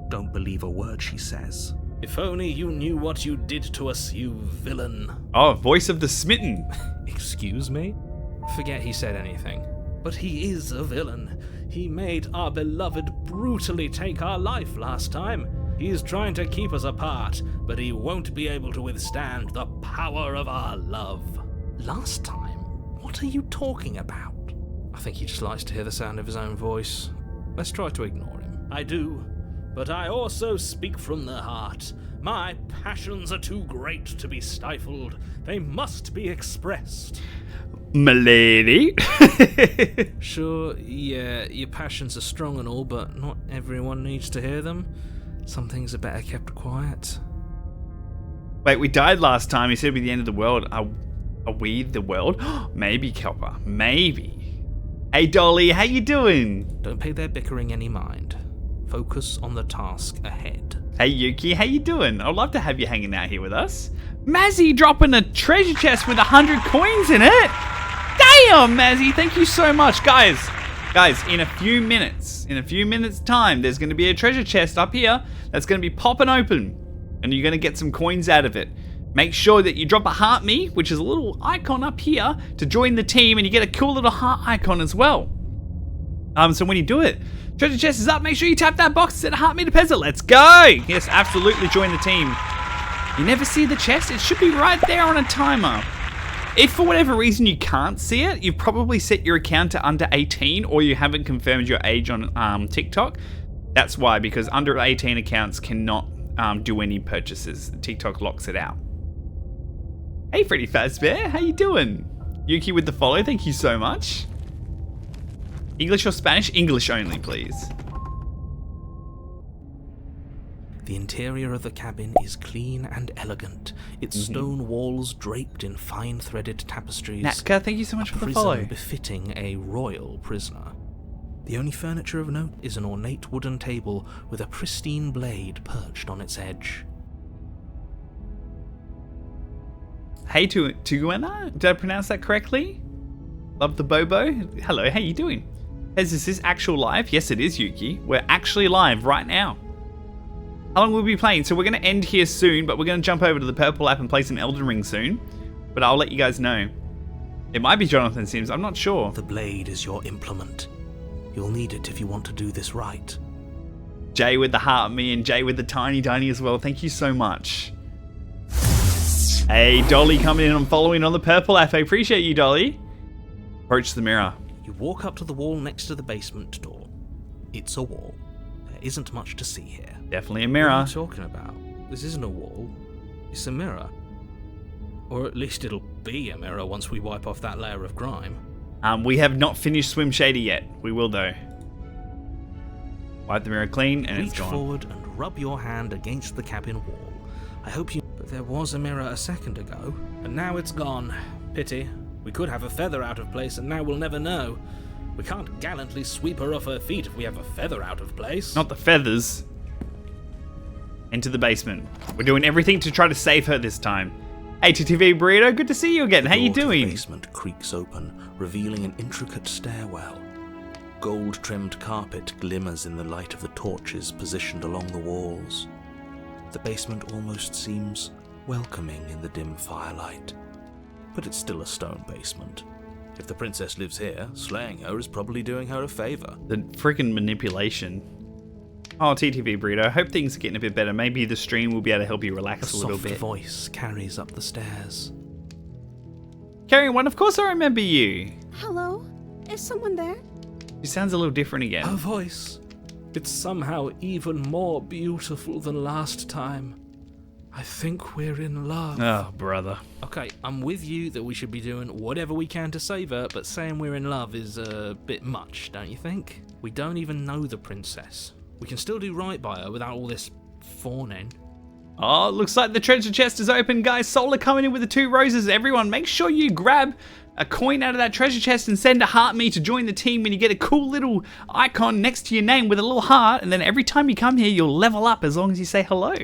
Don't believe a word she says. If only you knew what you did to us, you villain. Oh, voice of the smitten. Excuse me? Forget he said anything. But he is a villain. He made our beloved brutally take our life last time. He's trying to keep us apart, but he won't be able to withstand the power of our love. Last time? What are you talking about? I think he just likes to hear the sound of his own voice. Let's try to ignore him. I do, but I also speak from the heart. My passions are too great to be stifled. They must be expressed. Milady. Sure, yeah, your passions are strong and all, but not everyone needs to hear them. Some things are better kept quiet. Wait, we died last time. He said we're the end of the world. Are we the world? Maybe, Kelper. Maybe. Hey, Dolly, how you doing? Don't pay their bickering any mind. Focus on the task ahead. Hey, Yuki, how you doing? I'd love to have you hanging out here with us. Mazzy dropping a treasure chest with 100 coins in it. Damn, Mazzy, thank you so much. Guys, in a few minutes time, there's going to be a treasure chest up here that's going to be popping open, and you're going to get some coins out of it. Make sure that you drop a heart me, which is a little icon up here, to join the team, and you get a cool little heart icon as well. So when you do it, treasure chest is up, make sure you tap that box and set a heart me to Pezza. Let's go! Yes, absolutely join the team. You never see the chest? It should be right there on a timer. If for whatever reason you can't see it, you've probably set your account to under 18 or you haven't confirmed your age on TikTok. That's why, because under 18 accounts cannot do any purchases. TikTok locks it out. Hey Freddy Fazbear, how you doing? Yuki with the follow, thank you so much. English or Spanish? English only, please. The interior of the cabin is clean and elegant, its stone walls draped in fine-threaded tapestries. Natka, thank you so much for the follow. Befitting a royal prisoner. The only furniture of note is an ornate wooden table with a pristine blade perched on its edge. Hey Tuguena, did I pronounce that correctly? Love the Bobo. Hello, how you doing? Is this actual live? Yes, it is, Yuki. We're actually live right now. How long will we be playing? So we're going to end here soon, but we're going to jump over to the Purple app and play some Elden Ring soon. But I'll let you guys know. It might be Jonathan Sims, I'm not sure. The blade is your implement. You'll need it if you want to do this right. Jay with the heart me and Jay with the tiny as well. Thank you so much. Hey, Dolly coming in and following on the Purple app. I appreciate you, Dolly. Approach the mirror. You walk up to the wall next to the basement door. It's a wall. There isn't much to see here. Definitely a What mirror. are you talking about? This isn't a wall. It's a mirror. Or at least it'll be a mirror once we wipe off that layer of grime. We have not finished Swim Shady yet. We will though. Wipe the mirror clean and it's Reach gone. forward and rub your hand against the cabin wall. I hope you... But there was a mirror a second ago. And now it's gone. Pity. We could have a feather out of place and now we'll never know. We can't gallantly sweep her off her feet if we have a feather out of place. Not the feathers. Into the basement. We're doing everything to try to save her this time. Hey TTV Burrito, good to see you again. How you The door to doing? The basement creaks open, revealing an intricate stairwell. Gold-trimmed carpet glimmers in the light of the torches positioned along the walls. The basement almost seems welcoming in the dim firelight. but it's still a stone basement. If the princess lives here, slaying her is probably doing her a favor. The freaking manipulation. Oh, TTV Burrito, I hope things are getting a bit better. Maybe the stream will be able to help you relax a little bit. A soft voice carries up the stairs. Carrying one, of course I remember you. Hello? Is someone there? She sounds a little different again. Her voice. It's somehow even more beautiful than last time. I think we're in love. Oh, brother. Okay, I'm with you that we should be doing whatever we can to save her, but saying we're in love is a bit much, don't you think? We don't even know the princess. We can still do right by her without all this fawning. Oh, looks like the treasure chest is open, guys. Solar coming in with the 2 roses. Everyone, make sure you grab a coin out of that treasure chest and send a heart me to join the team when you get a cool little icon next to your name with a little heart. And then every time you come here, you'll level up as long as you say hello.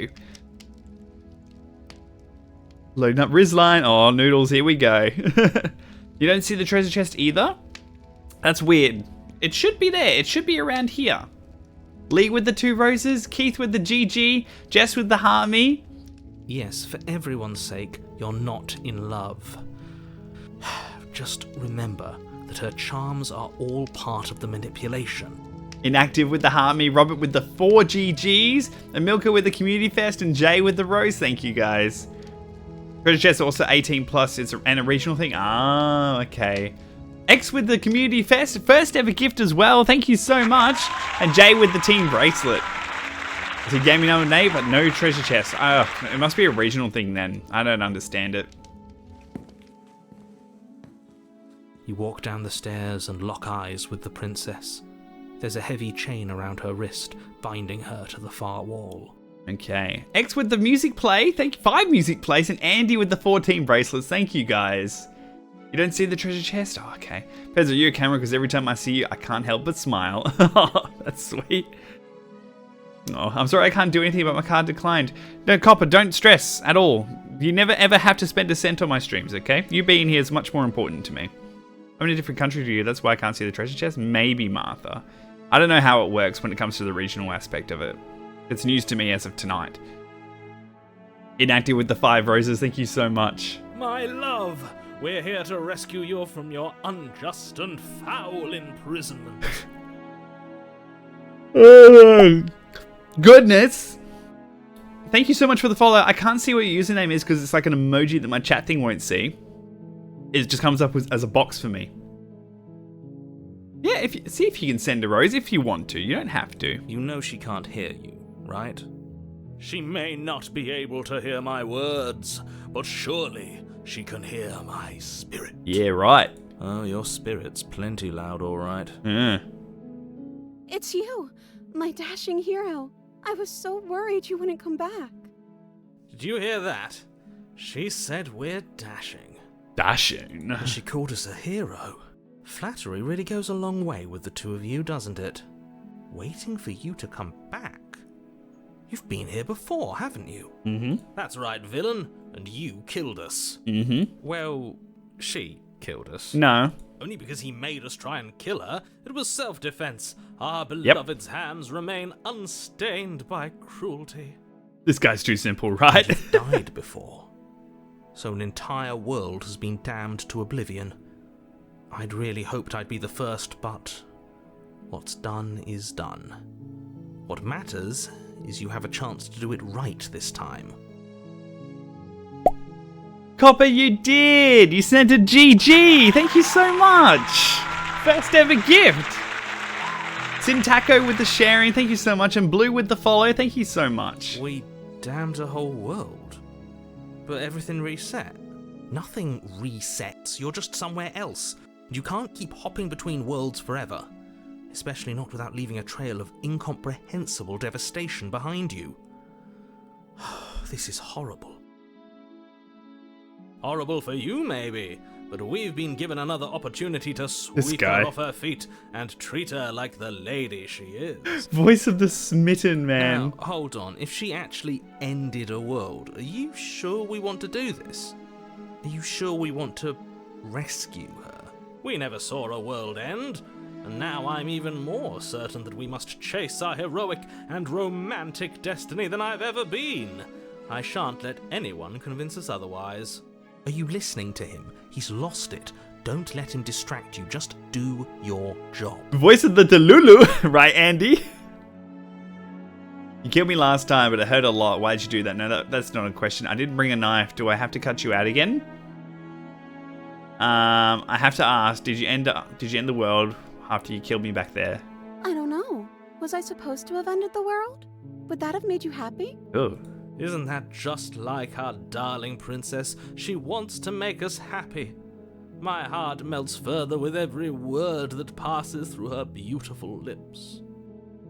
Loading up Rizline. Oh, Noodles, here we go. You don't see the treasure chest either? That's weird. It should be there. It should be around here. Lee with the 2 roses, Keith with the GG, Jess with the Harmy. Yes, for everyone's sake, you're not in love. Just remember that her charms are all part of the manipulation. Inactive with the Harmy, Robert with the 4 GGs, Amilka with the Community Fest, and Jay with the Rose. Thank you, guys. Treasure chest also 18 plus. It's a regional thing. Ah, okay. X with the Community Fest, first ever gift as well. Thank you so much. And Jay with the team bracelet. So he gave me another name, but no treasure chest. Oh, it must be a regional thing then. I don't understand it. You walk down the stairs and lock eyes with the princess. There's a heavy chain around her wrist, binding her to the far wall. Okay. X with the music play. Thank you. 5 music plays. And Andy with the 14 bracelets. Thank you, guys. You don't see the treasure chest? Oh, okay. Pez, are you a camera? Because every time I see you, I can't help but smile. Oh, that's sweet. Oh, I'm sorry I can't do anything about my card declined. No, Copper, don't stress at all. You never ever have to spend a cent on my streams, okay? You being here is much more important to me. I'm in a different country to you, that's why I can't see the treasure chest. Maybe Martha. I don't know how it works when it comes to the regional aspect of it. It's news to me as of tonight. Inactive with the 5 roses, thank you so much. My love, we're here to rescue you from your unjust and foul imprisonment. Goodness. Thank you so much for the follow. I can't see what your username is because it's like an emoji that my chat thing won't see. It just comes up as a box for me. Yeah, see if you can send a rose if you want to. You don't have to. You know she can't hear you, right? She may not be able to hear my words, but surely she can hear my spirit. Yeah, right. Oh, your spirit's plenty loud, all right. Yeah. It's you, my dashing hero. I was so worried you wouldn't come back. Did you hear that? She said we're dashing. Dashing? And she called us a hero. Flattery really goes a long way with the 2 of you, doesn't it? Waiting for you to come back. You've been here before, haven't you? Mm-hmm. That's right, villain. And you killed us. Mm-hmm. Well, she killed us. No. Only because he made us try and kill her. It was self-defense. Our beloved's hands remain unstained by cruelty. This guy's too simple, right? You've died before. So an entire world has been damned to oblivion. I'd really hoped I'd be the first, but what's done is done. What matters is you have a chance to do it right this time. Copper, you did! You sent a GG! Thank you so much! First ever gift! Sintaco with the sharing, thank you so much. And Blue with the follow, thank you so much. We damned a whole world. But everything reset. Nothing resets, you're just somewhere else. You can't keep hopping between worlds forever. Especially not without leaving a trail of incomprehensible devastation behind you. This is horrible. Horrible for you, maybe, but we've been given another opportunity to sweep guy. her off her feet and treat her like the lady she is. Voice of the smitten man. Now, hold on. If she actually ended a world, are you sure we want to do this? Are you sure we want to rescue her? We never saw a world end, and now I'm even more certain that we must chase our heroic and romantic destiny than I've ever been. I shan't let anyone convince us otherwise. Are you listening to him? He's lost it. Don't let him distract you. Just do your job. Voice of the Delulu, right, Andy? You killed me last time, but it hurt a lot. Why'd you do that? No, that's not a question. I didn't bring a knife. Do I have to cut you out again? I have to ask. Did you end the world after you killed me back there? I don't know. Was I supposed to have ended the world? Would that have made you happy? Oh. Isn't that just like our darling princess? She wants to make us happy. My heart melts further with every word that passes through her beautiful lips.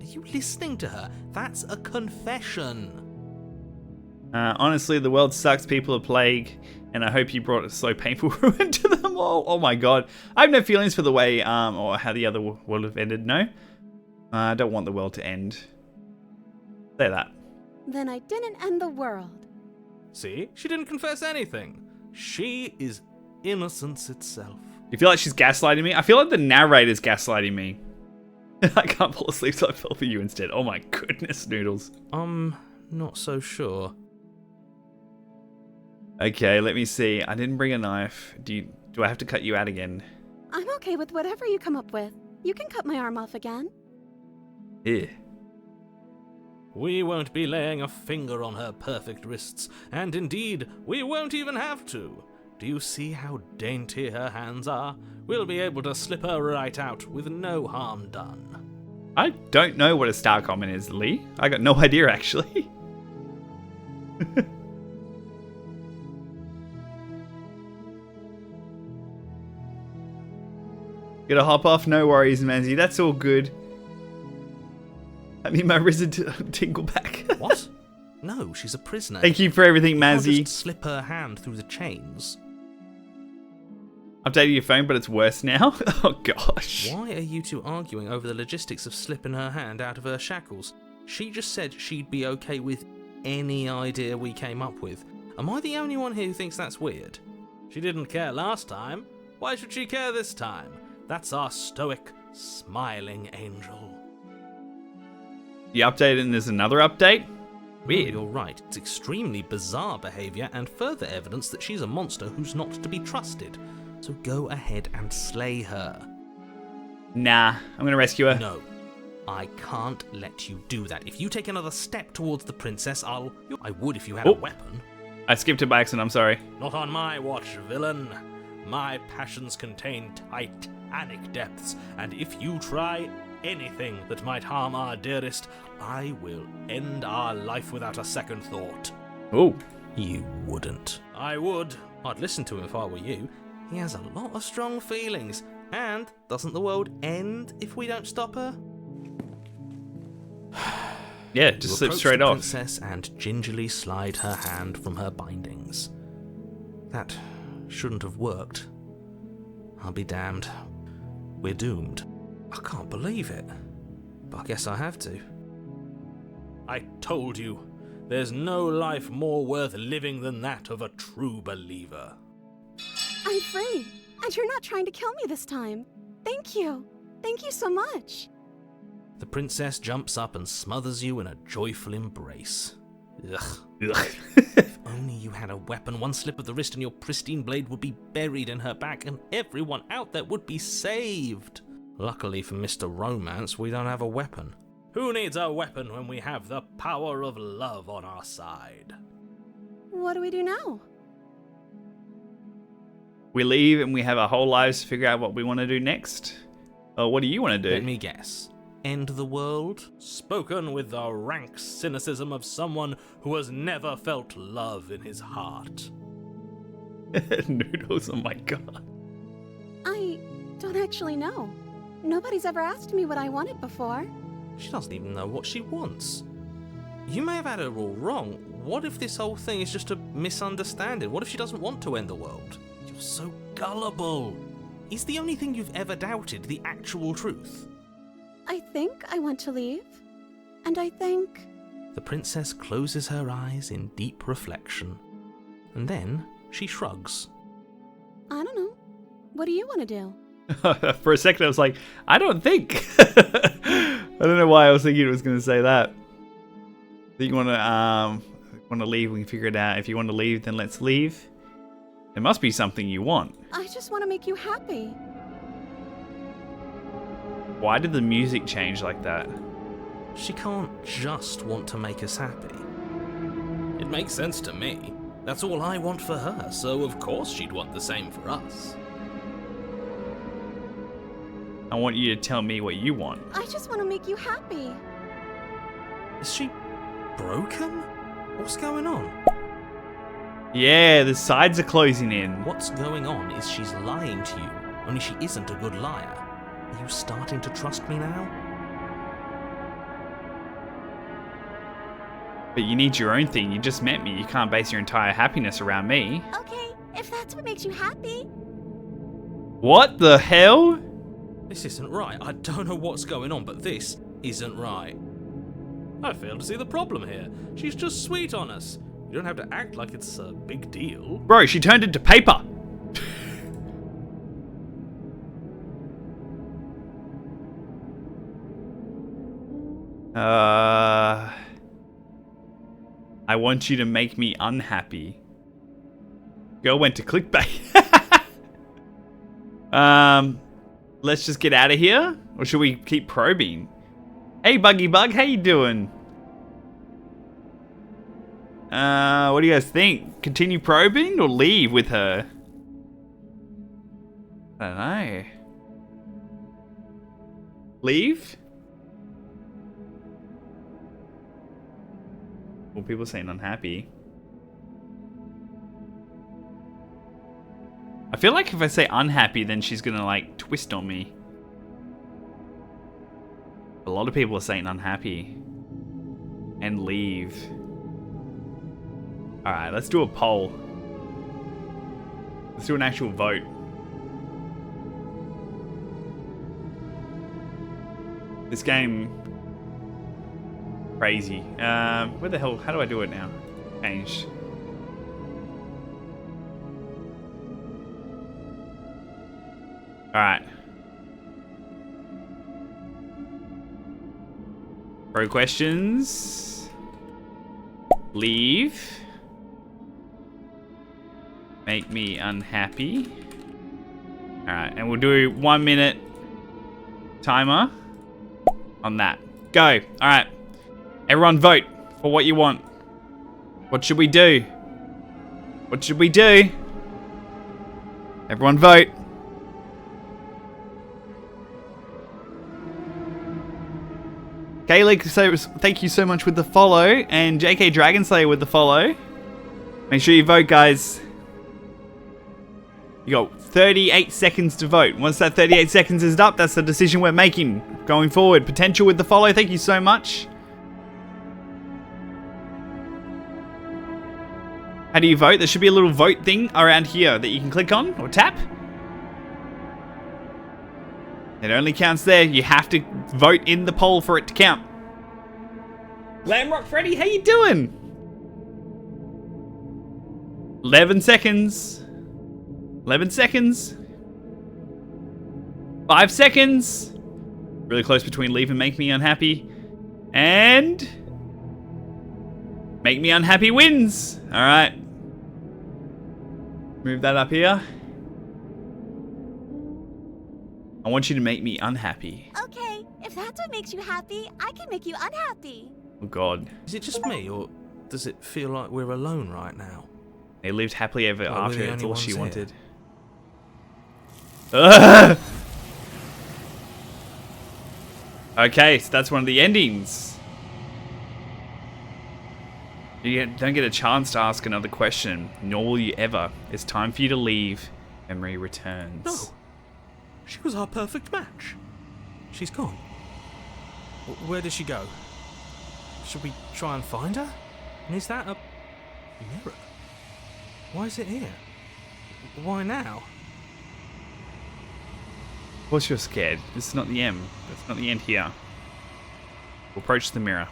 Are you listening to her? That's a confession. Honestly, the world sucks. People are plague, and I hope you brought a so painful ruin to them all. Oh my god. I have no feelings for the way, or how the other world have ended, no. I don't want the world to end. Say that. Then I didn't end the world. See? She didn't confess anything. She is innocence itself. You feel like she's gaslighting me? I feel like the narrator's gaslighting me. I can't fall asleep, so I fell for you instead. Oh my goodness, noodles. Not so sure. Okay, let me see. I didn't bring a knife. Do I have to cut you out again? I'm okay with whatever you come up with. You can cut my arm off again. Yeah. We won't be laying a finger on her perfect wrists, and indeed, we won't even have to. Do you see how dainty her hands are? We'll be able to slip her right out with no harm done. I don't know what a star comment is, Lee. I got no idea, actually. Gotta hop off, no worries, Manzi. That's all good. I need my risen tingle back. What? No, she's a prisoner. Thank you for everything, You can't Manzi. just slip her hand through the chains. Updated your phone, but it's worse now. Oh gosh. Why are you two arguing over the logistics of slipping her hand out of her shackles? She just said she'd be okay with any idea we came up with. Am I the only one here who thinks that's weird? She didn't care last time. Why should she care this time? That's our stoic, smiling angel. You updated and there's another update? Weird. You're right. It's extremely bizarre behaviour and further evidence that she's a monster who's not to be trusted. So go ahead and slay her. Nah, I'm gonna rescue her. No. I can't let you do that. If you take another step towards the princess, I would if you had a weapon. I skipped it by accident, I'm sorry. Not on my watch, villain. My passions contain titanic depths, and if you try anything that might harm our dearest, I will end our life without a second thought. Oh. You wouldn't. I would. I'd listen to him if I were you. He has a lot of strong feelings. And doesn't the world end if we don't stop her? Yeah, just You slip approach straight the off. princess and gingerly slide her hand from her bindings. That shouldn't have worked. I'll be damned. We're doomed. I can't believe it. But I guess I have to. I told you, there's no life more worth living than that of a true believer. I'm free, and you're not trying to kill me this time. Thank you. Thank you so much. The princess jumps up and smothers you in a joyful embrace. Ugh. Ugh. If only you had a weapon, one slip of the wrist and your pristine blade would be buried in her back and everyone out there would be saved. Luckily for Mr. Romance, we don't have a weapon. Who needs a weapon when we have the power of love on our side? What do we do now? We leave and we have our whole lives to figure out what we want to do next. Or what do you want to do? Let me guess. End the world? Spoken with the rank cynicism of someone who has never felt love in his heart. Noodles, oh my god. I don't actually know. Nobody's ever asked me what I wanted before. She doesn't even know what she wants. You may have had her all wrong. What if this whole thing is just a misunderstanding? What if she doesn't want to end the world? You're so gullible. Is the only thing you've ever doubted the actual truth? I think I want to leave. And I think... The princess closes her eyes in deep reflection. And then she shrugs. I don't know. What do you want to do? For a second I was like, I don't think. I don't know why I was thinking it was going to say that. Do you want to leave? We can figure it out. If you want to leave, then let's leave. There must be something you want. I just want to make you happy. Why did the music change like that? She can't just want to make us happy. It makes sense to me. That's all I want for her, so of course she'd want the same for us. I want you to tell me what you want. I just want to make you happy. Is she broken? What's going on? Yeah, the sides are closing in. What's going on is she's lying to you, only she isn't a good liar. Are you starting to trust me now? But you need your own thing. You just met me. You can't base your entire happiness around me. Okay, if that's what makes you happy. What the hell? This isn't right. I don't know what's going on, but this isn't right. I fail to see the problem here. She's just sweet on us. You don't have to act like it's a big deal. Bro, she turned into paper. I want you to make me unhappy. Girl went to clickbait. Let's just get out of here? Or should we keep probing? Hey, Buggy Bug, how you doing? What do you guys think? Continue probing or leave with her? I don't know. Leave? Well, people are saying unhappy. I feel like if I say unhappy, then she's gonna like twist on me. A lot of people are saying unhappy. And leave. Alright, let's do a poll. Let's do an actual vote. This game... crazy. Where the hell... how do I do it now? Changed. Alright. Pro questions. Leave. Make me unhappy. Alright, and we'll do 1 minute timer on that. Go. Alright. Everyone vote for what you want. What should we do? What should we do? Everyone vote. Kaylee, thank you so much with the follow. And JK Dragonslayer with the follow. Make sure you vote, guys. You got 38 seconds to vote. Once that 38 seconds is up, that's the decision we're making going forward. Potential with the follow, thank you so much. How do you vote? There should be a little vote thing around here that you can click on or tap. It only counts there. You have to vote in the poll for it to count. Glamrock Freddy, how you doing? 11 seconds. 11 seconds. 5 seconds. Really close between leave and make me unhappy. And... make me unhappy wins. Alright. Move that up here. I want you to make me unhappy. Okay, if that's what makes you happy, I can make you unhappy. Oh god. Is it just me, or does it feel like we're alone right now? They lived happily ever Like we're after. the That's only all she ones wanted. here. Okay, so that's one of the endings. Don't get a chance to ask another question, nor will you ever. It's time for you to leave. Memory returns. No. She was our perfect match. She's gone. Where did she go? Should we try and find her? And is that a mirror? Why is it here? Why now? Of course you're scared. This is not the end. That's not the end here. We'll approach the mirror.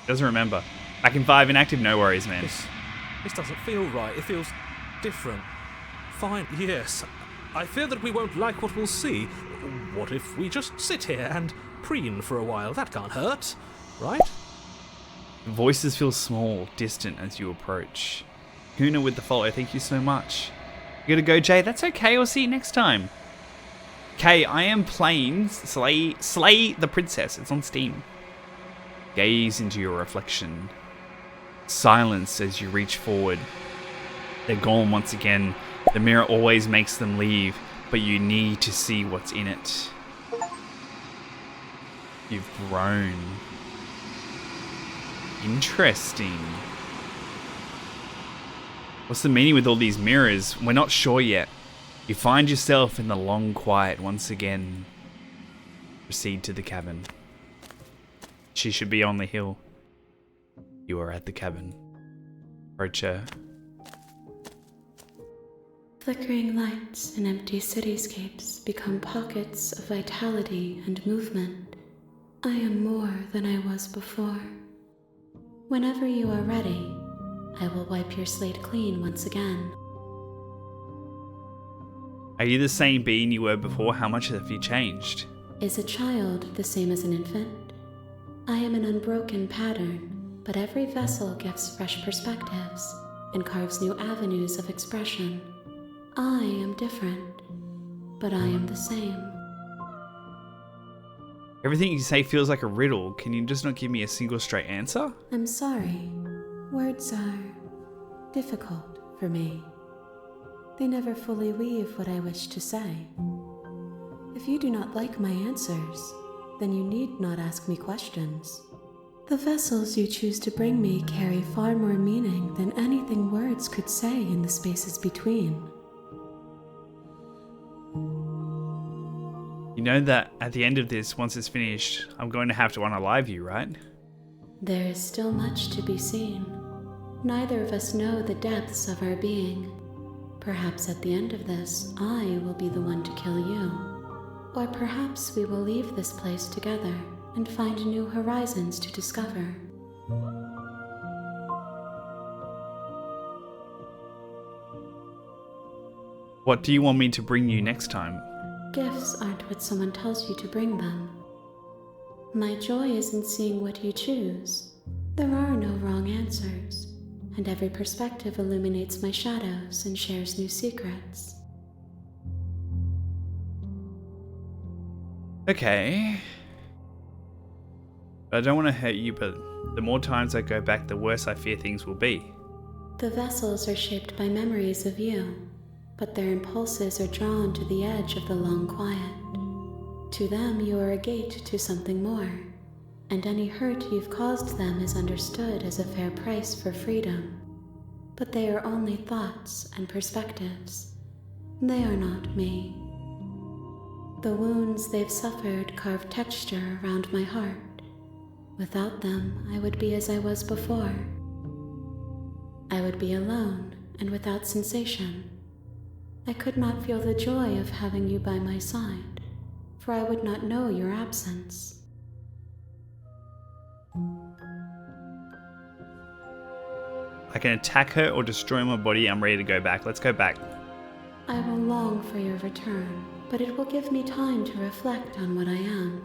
Doesn't remember. Back in 5 inactive, no worries, man. This doesn't feel right. It feels different. Fine, yes. I fear that we won't like what we'll see. What if we just sit here and preen for a while? That can't hurt, right? Voices feel small, distant as you approach. Huna with the follow, thank you so much. You gotta go, Jay. That's okay. I'll see you next time. Okay, I am playing Slay the Princess. It's on Steam. Gaze into your reflection. Silence as you reach forward. They're gone once again. The mirror always makes them leave, but you need to see what's in it. You've grown. Interesting. What's the meaning with all these mirrors? We're not sure yet. You find yourself in the long quiet once again. Proceed to the cabin. She should be on the hill. You are at the cabin. Approach her. Flickering lights in empty cityscapes become pockets of vitality and movement. I am more than I was before. Whenever you are ready, I will wipe your slate clean once again. Are you the same being you were before? How much have you changed? Is a child the same as an infant? I am an unbroken pattern, but every vessel gives fresh perspectives and carves new avenues of expression. I am different, but I am the same. Everything you say feels like a riddle. Can you just not give me a single straight answer? I'm sorry. Words are difficult for me. They never fully weave what I wish to say. If you do not like my answers, then you need not ask me questions. The vessels you choose to bring me carry far more meaning than anything words could say in the spaces between. You know that at the end of this, once it's finished, I'm going to have to unalive you, right? There is still much to be seen. Neither of us know the depths of our being. Perhaps at the end of this, I will be the one to kill you. Or perhaps we will leave this place together and find new horizons to discover. What do you want me to bring you next time? Gifts aren't what someone tells you to bring them. My joy is in seeing what you choose. There are no wrong answers, and every perspective illuminates my shadows and shares new secrets. Okay. I don't want to hurt you, but the more times I go back, the worse I fear things will be. The vessels are shaped by memories of you, but their impulses are drawn to the edge of the long quiet. To them, you are a gate to something more, and any hurt you've caused them is understood as a fair price for freedom. But they are only thoughts and perspectives. They are not me. The wounds they've suffered carve texture around my heart. Without them, I would be as I was before. I would be alone and without sensation. I could not feel the joy of having you by my side, for I would not know your absence. I can attack her or destroy my body. I'm ready to go back. Let's go back. I will long for your return, but it will give me time to reflect on what I am.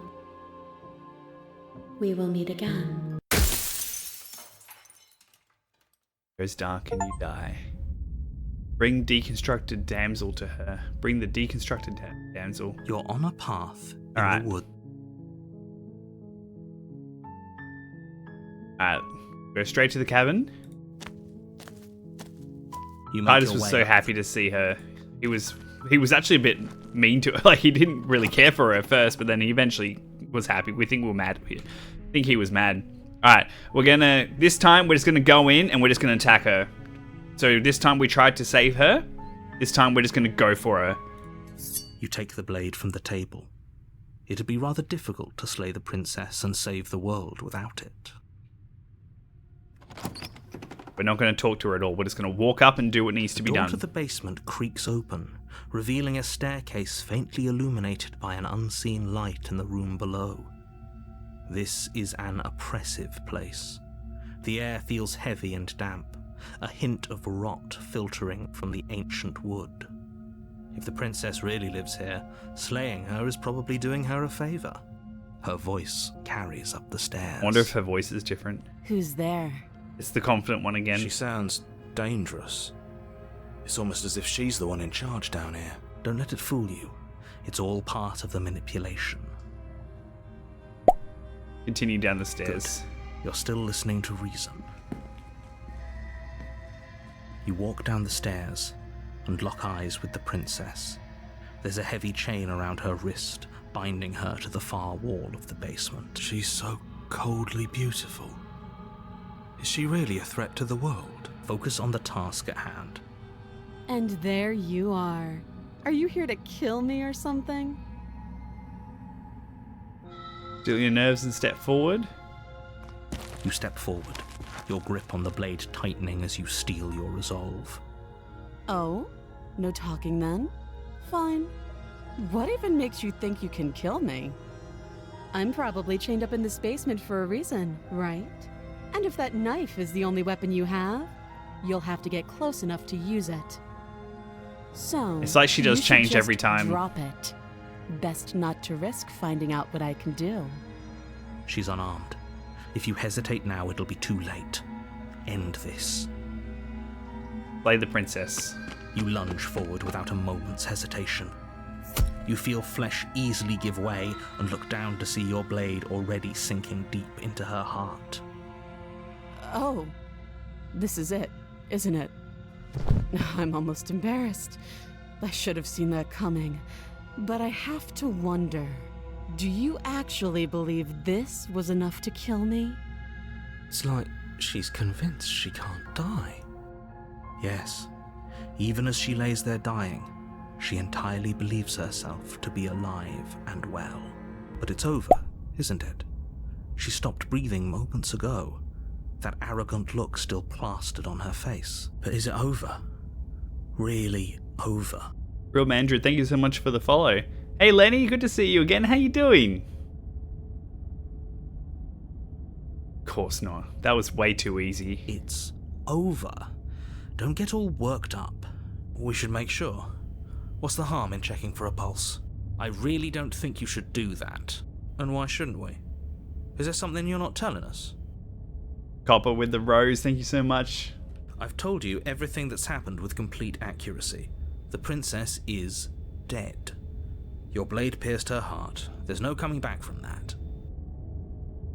We will meet again. Goes dark and you die. Bring deconstructed damsel to her. Bring the deconstructed damsel. You're on a path in Alright. the wood. Alright. Go straight to the cabin. You make Titus your was way so up. happy to see her. He was actually a bit mean to her. Like, he didn't really care for her at first, but then he eventually was happy. We think we were mad. I think he was mad. Alright, this time we're just gonna go in and we're just gonna attack her. So this time we tried to save her. This time we're just gonna go for her. You take the blade from the table. It'd be rather difficult to slay the princess and save the world without it. We're not gonna talk to her at all. We're just gonna walk up and do what needs to be The door done. to the basement creaks open, revealing a staircase faintly illuminated by an unseen light in the room below. This is an oppressive place. The air feels heavy and damp, a hint of rot filtering from the ancient wood. If the princess really lives here, slaying her is probably doing her a favor. Her voice carries up the stairs. I wonder if her voice is different. Who's there? It's the confident one again. She sounds dangerous. It's almost as if she's the one in charge down here. Don't let it fool you. It's all part of the manipulation. Continue down the stairs. Good. You're still listening to reason. You walk down the stairs and lock eyes with the princess. There's a heavy chain around her wrist, binding her to the far wall of the basement. She's so coldly beautiful. Is she really a threat to the world? Focus on the task at hand. And there you are. Are you here to kill me or something? Still your nerves and step forward. You step forward, your grip on the blade tightening as you steel your resolve. Oh? No talking then? Fine. What even makes you think you can kill me? I'm probably chained up in this basement for a reason, right? And if that knife is the only weapon you have, you'll have to get close enough to use it. So, It's like she does you should change just every time. Drop it. Best not to risk finding out what I can do. She's unarmed. If you hesitate now, it'll be too late. End this. Play the princess. You lunge forward without a moment's hesitation. You feel flesh easily give way and look down to see your blade already sinking deep into her heart. Oh, this is it, isn't it? I'm almost embarrassed. I should have seen that coming. But I have to wonder, do you actually believe this was enough to kill me? It's like she's convinced she can't die. Yes, even as she lays there dying, she entirely believes herself to be alive and well. But it's over, isn't it? She stopped breathing moments ago, that arrogant look still plastered on her face. But is it over? Really over? Real Mandrid, thank you so much for the follow. Hey Lenny, good to see you again. How you doing? Of course not. That was way too easy. It's over. Don't get all worked up. We should make sure. What's the harm in checking for a pulse? I really don't think you should do that. And why shouldn't we? Is there something you're not telling us? Copper with the rose, thank you so much. I've told you everything that's happened with complete accuracy. The princess is dead. Your blade pierced her heart. There's no coming back from that.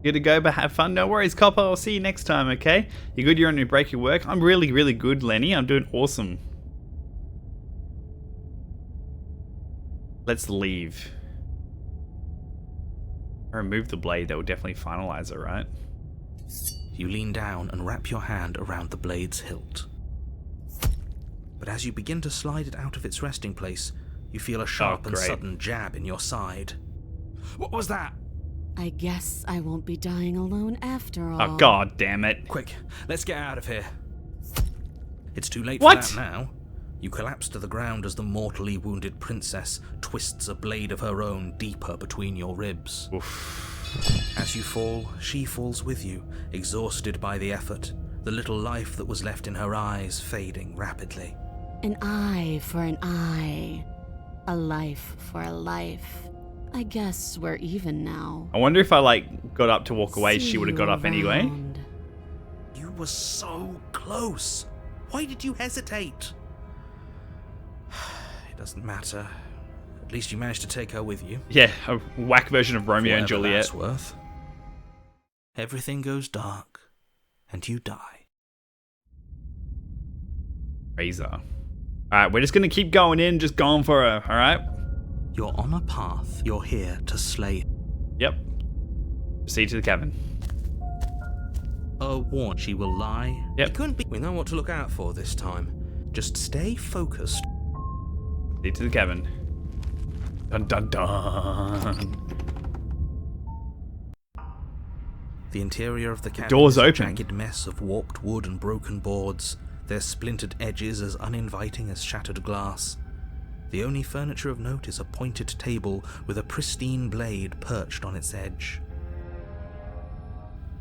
Good to go, but have fun. No worries, Copper. I'll see you next time, okay? You good? You're on your break at work? I'm really, really good, Lenny. I'm doing awesome. Let's leave. I remove the blade. That will definitely finalize it, right? You lean down and wrap your hand around the blade's hilt. But as you begin to slide it out of its resting place, you feel a sharp and sudden jab in your side. What was that? I guess I won't be dying alone after all. Oh, god damn it. Quick, let's get out of here. It's too late What? for that now. You collapse to the ground as the mortally wounded princess twists a blade of her own deeper between your ribs. Oof. As you fall, she falls with you, exhausted by the effort, the little life that was left in her eyes fading rapidly. An eye for an eye. A life for a life. I guess we're even now. I wonder if I, got up to walk away, See she would have you got up anyway. around. You were so close. Why did you hesitate? It doesn't matter. At least you managed to take her with you. Yeah, a whack version of Romeo and Whatever Juliet. that's worth. Everything goes dark, and you die. Razor. Alright, we're just gonna keep going in, just going for her, alright? You're on a path. You're here to slay. Yep. Proceed to the cabin. Warn, she will lie. Yep. It couldn't be. We know what to look out for this time. Just stay focused. Proceed to the cabin. Dun dun dun. The interior of the cabin door's is a open. jagged mess of warped wood and broken boards, their splintered edges as uninviting as shattered glass. The only furniture of note is a pointed table with a pristine blade perched on its edge.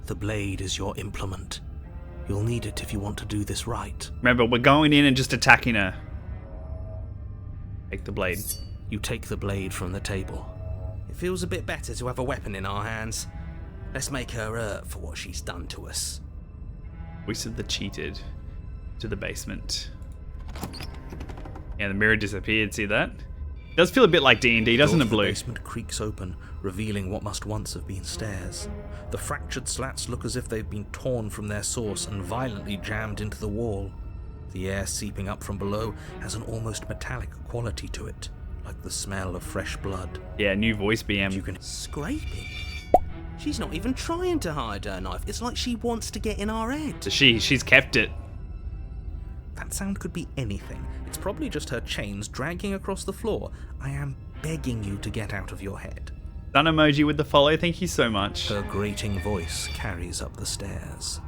The blade is your implement. You'll need it if you want to do this right. Remember, we're going in and just attacking her. Take the blade. You take the blade from the table. It feels a bit better to have a weapon in our hands. Let's make her hurt for what she's done to us. Voice of the cheated. To the basement. Yeah, the mirror disappeared. See that? It does feel a bit like D&D, doesn't The it, door to the Blue? basement creaks open, revealing what must once have been stairs. The fractured slats look as if they've been torn from their source and violently jammed into the wall. The air seeping up from below has an almost metallic quality to it, like the smell of fresh blood. Yeah, new voice BM. You can Scraping? She's not even trying to hide her knife. It's like she wants to get in our head. So she's kept it. That sound could be anything. It's probably just her chains dragging across the floor. I am begging you to get out of your head. Sun emoji with the follow. Thank you so much. Her grating voice carries up the stairs.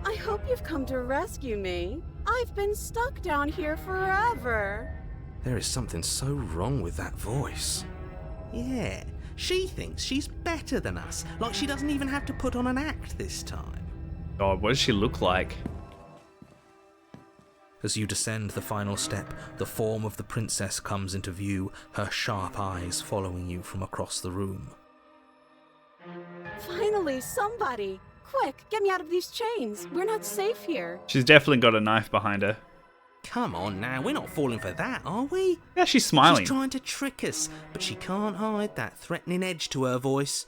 I hope you've come to rescue me. I've been stuck down here forever. There is something so wrong with that voice. Yeah, she thinks she's better than us. Like she doesn't even have to put on an act this time. God, what does she look like? As you descend the final step, the form of the princess comes into view, her sharp eyes following you from across the room. Finally, somebody! Quick, get me out of these chains. We're not safe here. She's definitely got a knife behind her. Come on now, we're not falling for that, are we? Yeah, she's smiling. She's trying to trick us, but she can't hide that threatening edge to her voice.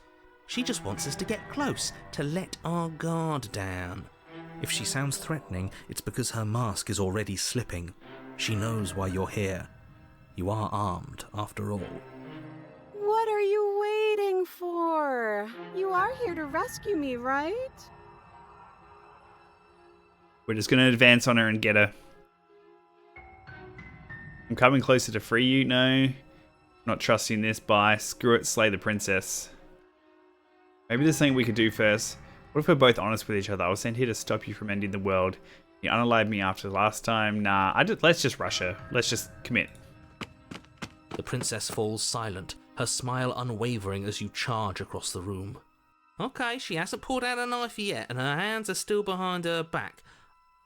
She just wants us to get close, to let our guard down. If she sounds threatening, it's because her mask is already slipping. She knows why you're here. You are armed, after all. What are you waiting for? You are here to rescue me, right? We're just going to advance on her and get her. I'm coming closer to free you. No. Not trusting this. Bye. Screw it. Slay the princess. Maybe there's something we could do first. What if we're both honest with each other? I was sent here to stop you from ending the world. You unalived me after the last time. Nah, let's just rush her. Let's just commit. The princess falls silent, her smile unwavering as you charge across the room. Okay, she hasn't pulled out a knife yet, and her hands are still behind her back.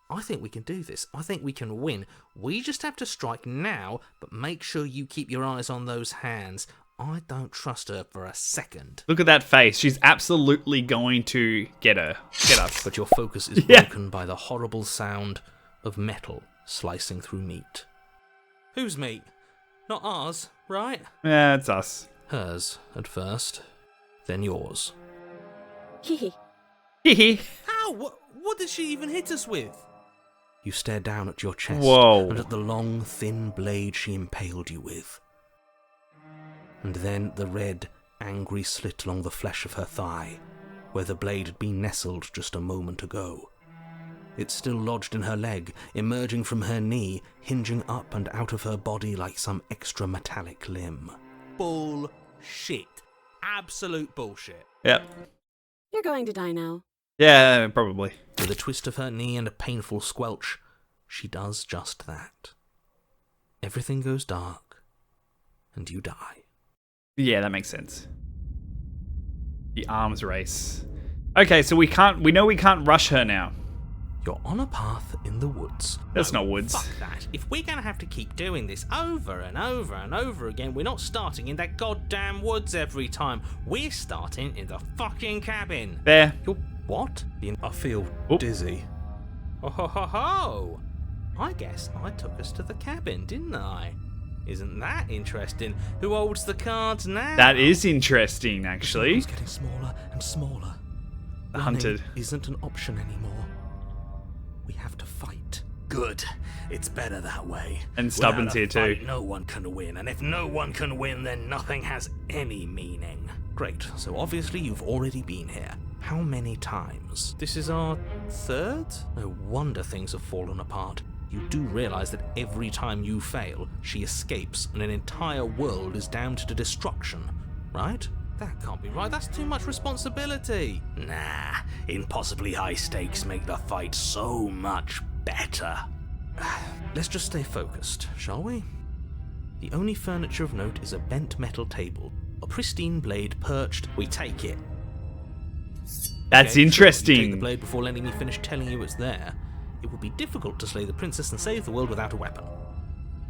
I think we can do this. I think we can win. We just have to strike now, but make sure you keep your eyes on those hands. I don't trust her for a second. Look at that face. She's absolutely going to get her. Get us. But your focus is Yeah. broken by the horrible sound of metal slicing through meat. Whose meat? Not ours, right? Yeah, it's us. Hers at first, then yours. Hehe. Hehe. How? What did she even hit us with? You stare down at your chest Whoa. and at the long, thin blade she impaled you with. And then the red, angry slit along the flesh of her thigh, where the blade had been nestled just a moment ago. It's still lodged in her leg, emerging from her knee, hinging up and out of her body like some extra metallic limb. Bullshit. Absolute bullshit. Yep. You're going to die now. Yeah, probably. With a twist of her knee and a painful squelch, she does just that. Everything goes dark, and you die. Yeah, that makes sense. The arms race. Okay, so we know we can't rush her now. You're on a path in the woods. That's not woods. Fuck that. If we're going to have to keep doing this over and over and over again, we're not starting in that goddamn woods every time. We're starting in the fucking cabin. There. You're what? I feel Oop. dizzy. Oh ho ho ho! I guess I took us to the cabin, didn't I? Isn't that interesting? Who holds the cards now? That is interesting, actually. It's getting smaller and smaller. The Running hunted. isn't an option anymore. We have to fight. Good. It's better that way. And Stubborn's Without a here too. fight, no one can win, and if no one can win, then nothing has any meaning. Great, so obviously you've already been here. How many times? This is our third? No wonder things have fallen apart. You do realize that every time you fail, she escapes and an entire world is damned to destruction, right? That can't be right. That's too much responsibility. Nah, impossibly high stakes make the fight so much better. Let's just stay focused, shall we? The only furniture of note is a bent metal table, a pristine blade perched. We take it. That's Okay, sure, you interesting. take the blade before letting me finish telling you it's there. It would be difficult to slay the princess and save the world without a weapon.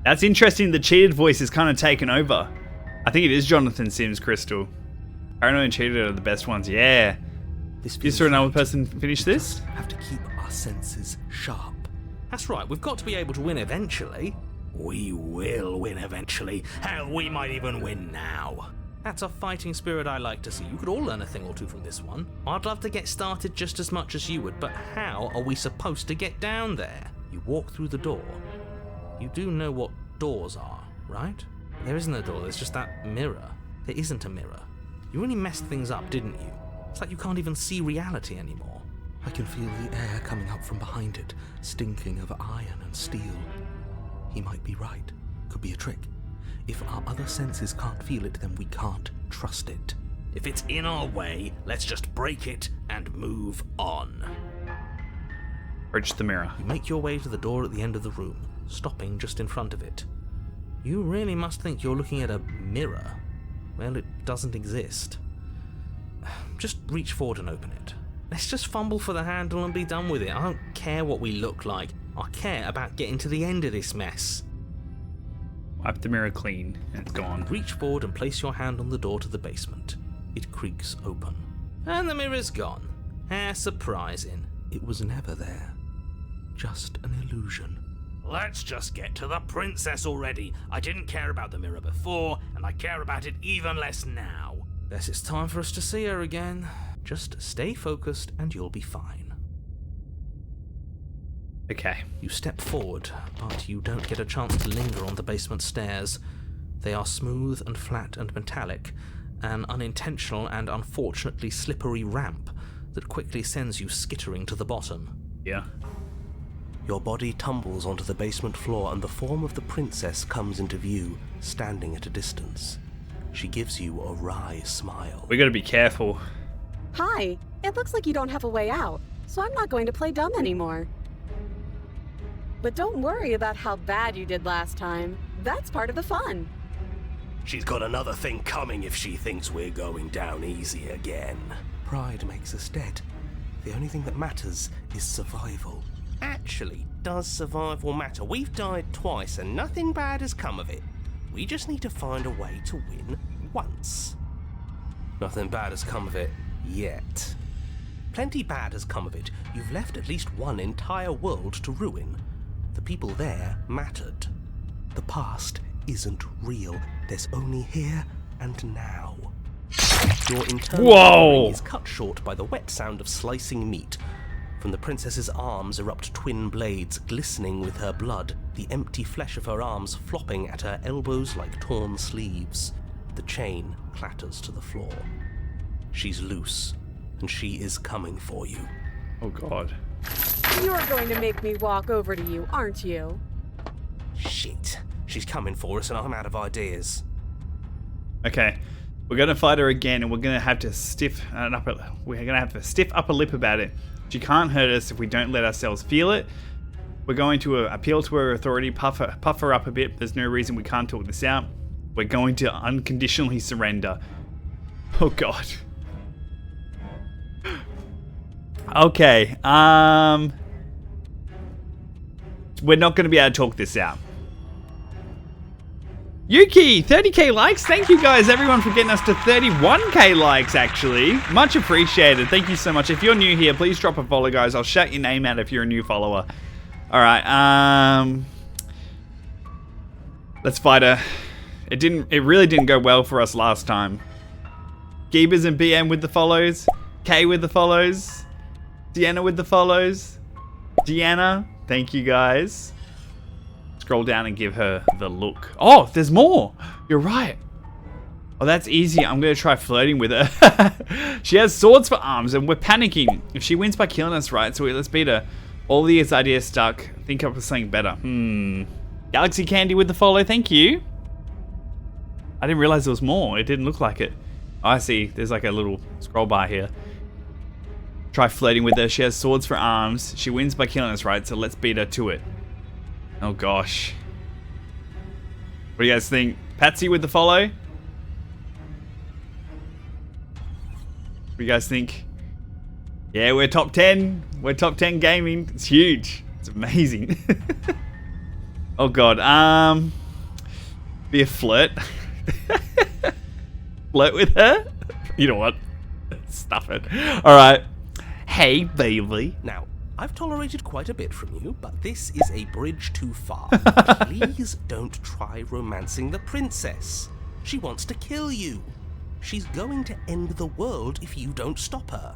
That's interesting. The cheated voice is kind of taken over. I think it is Jonathan Sims, Crystal. Paranoid and cheated are the best ones. Yeah. This You saw another person finish this? Have to keep our senses sharp. That's right. We've got to be able to win eventually. We will win eventually. Hell, we might even win now. That's a fighting spirit I like to see. You could all learn a thing or two from this one. I'd love to get started just as much as you would, but how are we supposed to get down there? You walk through the door. You do know what doors are, right? There isn't a door, there's just that mirror. There isn't a mirror. You really messed things up, didn't you? It's like you can't even see reality anymore. I can feel the air coming up from behind it, stinking of iron and steel. He might be right. Could be a trick. If our other senses can't feel it, then we can't trust it. If it's in our way, let's just break it and move on. Approach the mirror. You make your way to the door at the end of the room, stopping just in front of it. You really must think you're looking at a mirror. Well, it doesn't exist. Just reach forward and open it. Let's just fumble for the handle and be done with it. I don't care what we look like. I care about getting to the end of this mess. Wipe the mirror clean, and it's gone. Reach forward and place your hand on the door to the basement. It creaks open. And the mirror's gone. How surprising. It was never there. Just an illusion. Let's just get to the princess already. I didn't care about the mirror before, and I care about it even less now. Guess it's time for us to see her again. Just stay focused and you'll be fine. Okay. You step forward, but you don't get a chance to linger on the basement stairs. They are smooth and flat and metallic, an unintentional and unfortunately slippery ramp that quickly sends you skittering to the bottom. Yeah. Your body tumbles onto the basement floor and the form of the princess comes into view, standing at a distance. She gives you a wry smile. We gotta be careful. Hi, it looks like you don't have a way out, so I'm not going to play dumb anymore. But don't worry about how bad you did last time. That's part of the fun. She's got another thing coming if she thinks we're going down easy again. Pride makes us dead. The only thing that matters is survival. Actually, does survival matter? We've died twice and nothing bad has come of it. We just need to find a way to win once. Nothing bad has come of it yet. Plenty bad has come of it. You've left at least one entire world to ruin. The people there mattered. The past isn't real. There's only here and now. Your internal suffering is cut short by the wet sound of slicing meat. From the princess's arms erupt twin blades, glistening with her blood, the empty flesh of her arms flopping at her elbows like torn sleeves. The chain clatters to the floor. She's loose, and she is coming for you. Oh god. You're going to make me walk over to you, aren't you? Shit. She's coming for us and I'm out of ideas. Okay. We're gonna fight her again, and we're gonna have to stiff upper lip about it. She can't hurt us if we don't let ourselves feel it. We're going to appeal to her authority, puff her up a bit. There's no reason we can't talk this out. We're going to unconditionally surrender. Oh god. Okay. We're not going to be able to talk this out. Yuki, 30k likes. Thank you guys, everyone, for getting us to 31k likes, actually. Much appreciated. Thank you so much. If you're new here, please drop a follow, guys. I'll shout your name out if you're a new follower. All right. Let's fight her. It really didn't go well for us last time. Geebers and BM with the follows. K with the follows. Deanna with the follows. Deanna, thank you guys. Scroll down and give her the look. Oh, there's more. You're right. Oh, that's easy. I'm going to try flirting with her. She has swords for arms and we're panicking. If she wins by killing us, right? So let's beat her. All these ideas stuck. Think up with something better. Galaxy Candy with the follow. Thank you. I didn't realize there was more. It didn't look like it. Oh, I see. There's like a little scroll bar here. Try flirting with her. She has swords for arms. She wins by killing us, right? So let's beat her to it. Oh gosh. What do you guys think? Patsy with the follow? What do you guys think? Yeah, we're top 10. We're top 10 gaming. It's huge. It's amazing. Oh god. Be a flirt. Flirt with her? You know what? Stuff it. Alright. Hey, baby. Now, I've tolerated quite a bit from you, but this is a bridge too far. Please don't try romancing the princess. She wants to kill you. She's going to end the world if you don't stop her.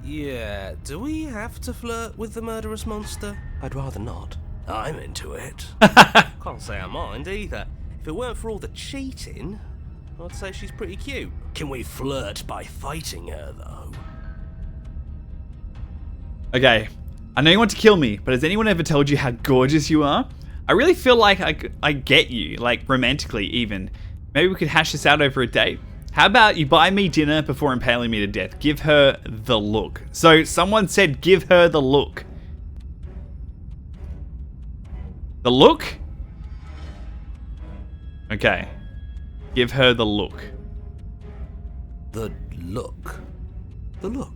Yeah, do we have to flirt with the murderous monster? I'd rather not. I'm into it. Can't say I mind either. If it weren't for all the cheating, I'd say she's pretty cute. Can we flirt by fighting her, though? Okay, I know you want to kill me, but has anyone ever told you how gorgeous you are? I really feel like I get you, like romantically even. Maybe we could hash this out over a date. How about you buy me dinner before impaling me to death? Give her the look. So someone said give her the look. The look? Okay. Give her the look. The look. The look.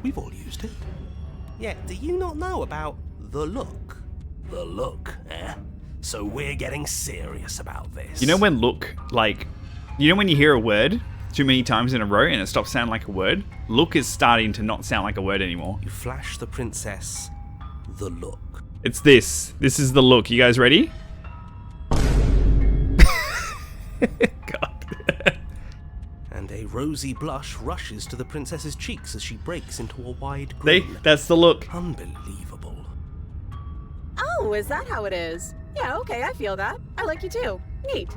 We've all used it. Yeah, do you not know about the look? The look, eh? So we're getting serious about this. You know when look, like, you know when you hear a word too many times in a row and it stops sounding like a word? Look is starting to not sound like a word anymore. You flash the princess the look. It's this. This is the look. You guys ready? God. And a rosy blush rushes to the princess's cheeks as she breaks into a wide See? grin. That's the look. Unbelievable. Oh, is that how it is? Yeah, okay, I feel that. I like you too. Neat.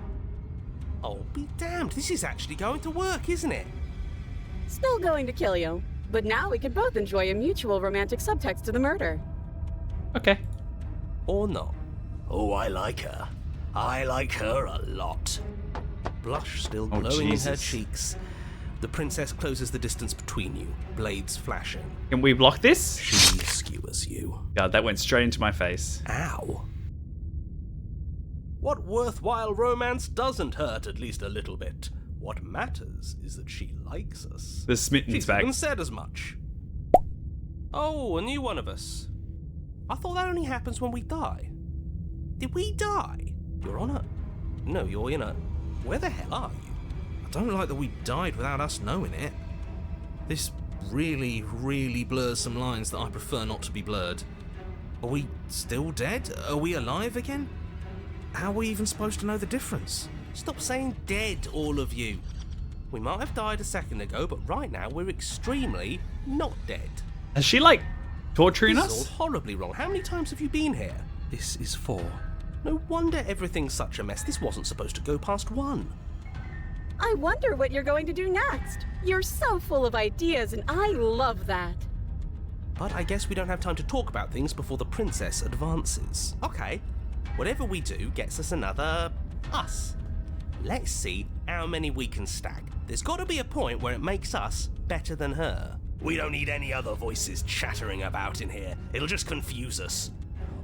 Oh, be damned. This is actually going to work, isn't it? Still going to kill you. But now we could both enjoy a mutual romantic subtext to the murder. Okay. Or not. Oh, I like her. I like her a lot. Blush still Oh, glowing in her Jesus. cheeks. The princess closes the distance between you, blades flashing. Can we block this? She skewers you. God, that went straight into my face. Ow. What worthwhile romance doesn't hurt at least a little bit? What matters is that she likes us. The Smitten's She's back. even said as much. Oh, a new one of us. I thought that only happens when we die. Did we die? You're on a... No, you're in a... Where the hell are you? I don't like that we died without us knowing it. This really, really blurs some lines that I prefer not to be blurred. Are we still dead? Are we alive again? How are we even supposed to know the difference? Stop saying dead, all of you. We might have died a second ago, but right now we're extremely not dead. Is she like torturing This us? is all horribly wrong. How many times have you been here? This is 4. No wonder everything's such a mess. This wasn't supposed to go past 1. I wonder what you're going to do next. You're so full of ideas, and I love that. But I guess we don't have time to talk about things before the princess advances. Okay, whatever we do gets us another us. Let's see how many we can stack. There's got to be a point where it makes us better than her. We don't need any other voices chattering about in here. It'll just confuse us.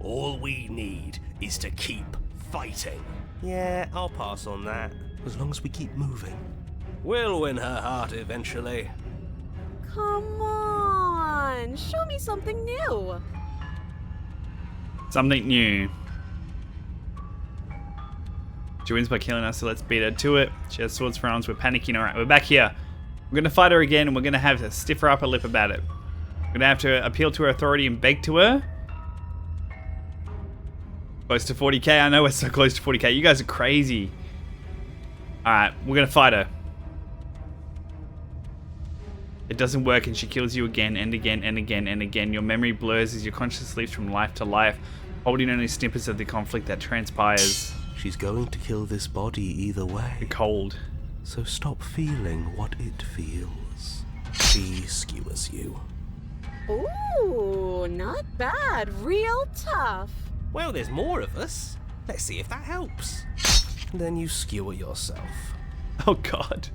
All we need is to keep fighting. Yeah, I'll pass on that. As long as we keep moving. We'll win her heart eventually. Come on, show me something new. Something new. She wins by killing us, so let's beat her to it. She has swords for arms. We're panicking. Alright, we're back here. We're going to fight her again, and we're going to have to stiff her upper lip about it. We're going to have to appeal to her authority and beg to her. Close to 40k. I know we're so close to 40k. You guys are crazy. Alright, we're going to fight her. It doesn't work, and she kills you again and again and again and again. Your memory blurs as your conscience leaps from life to life, holding only snippets of the conflict that transpires. She's going to kill this body either The way. cold. So stop feeling what it feels. She skewers you. Ooh, not bad. Real tough. Well, there's more of us. Let's see if that helps. Then you skewer yourself. Oh god.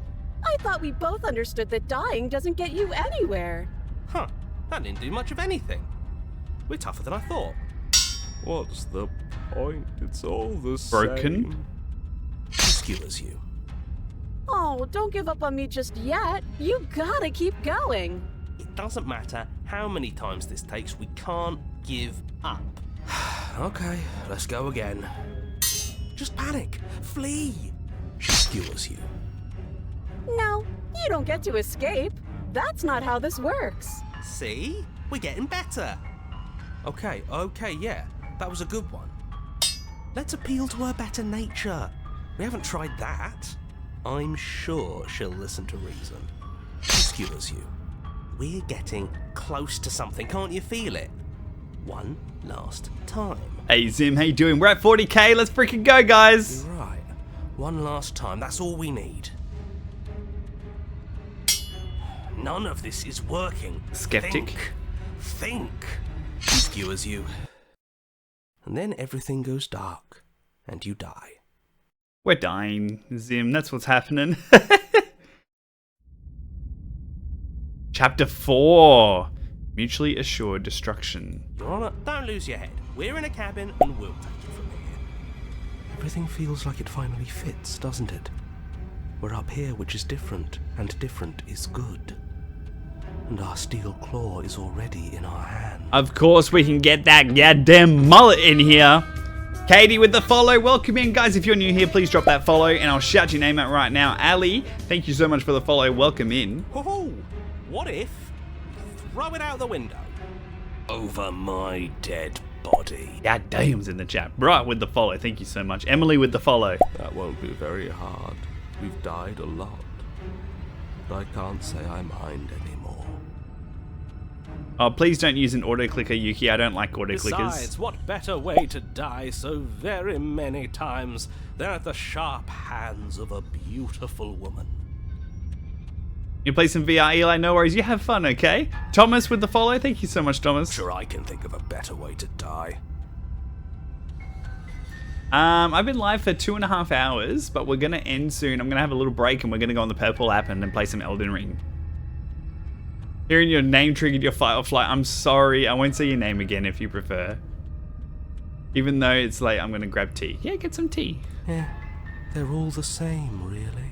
I thought we both understood that dying doesn't get you anywhere. Huh, that didn't do much of anything. We're tougher than I thought. What's the point? It's all the Broken? same. She skewers you. Oh, don't give up on me just yet. You gotta keep going. It doesn't matter how many times this takes, we can't give up. Okay, let's go again. Just panic. Flee. She skewers you. No, you don't get to escape. That's not how this works. See? We're getting better. Okay, yeah. That was a good one. Let's appeal to her better nature. We haven't tried that. I'm sure she'll listen to reason. She skewers you. We're getting close to something, can't you feel it? One last time. Hey Zim, how you doing? We're at 40k, let's freaking go, guys! You're right. One last time, that's all we need. None of this is working. Skeptic. Think. She skewers you. And then everything goes dark, and you die. We're dying, Zim, that's what's happening. Chapter 4. Mutually Assured Destruction. Your Honor, don't lose your head. We're in a cabin, and we'll take it from here. Everything feels like it finally fits, doesn't it? We're up here, which is different, and different is good. And our steel claw is already in our hand. Of course we can get that goddamn mullet in here. Katie with the follow, welcome in. Guys, if you're new here, please drop that follow and I'll shout your name out right now. Ali, thank you so much for the follow, welcome in. Ho-ho! What if we throw it out the window? Over my dead body. God damn's in the chat. Right with the follow, thank you so much. Emily with the follow. That won't be very hard. We've died a lot. But I can't say I mind anymore. Oh, please don't use an auto clicker, Yuki. I don't like auto clickers. Besides, what better way to die so very many times than at the sharp hands of a beautiful woman? You play some VR, Eli, no worries. You have fun, okay? Thomas with the follow, thank you so much, Thomas. Sure, I can think of a better way to die. I've been live for 2.5 hours, but we're gonna end soon. I'm gonna have a little break and we're gonna go on the purple app and then play some Elden Ring. Hearing your name triggered your fight or flight. I'm sorry, I won't say your name again if you prefer. Even though it's late, I'm gonna grab tea. Yeah, get some tea. Yeah, they're all the same, really.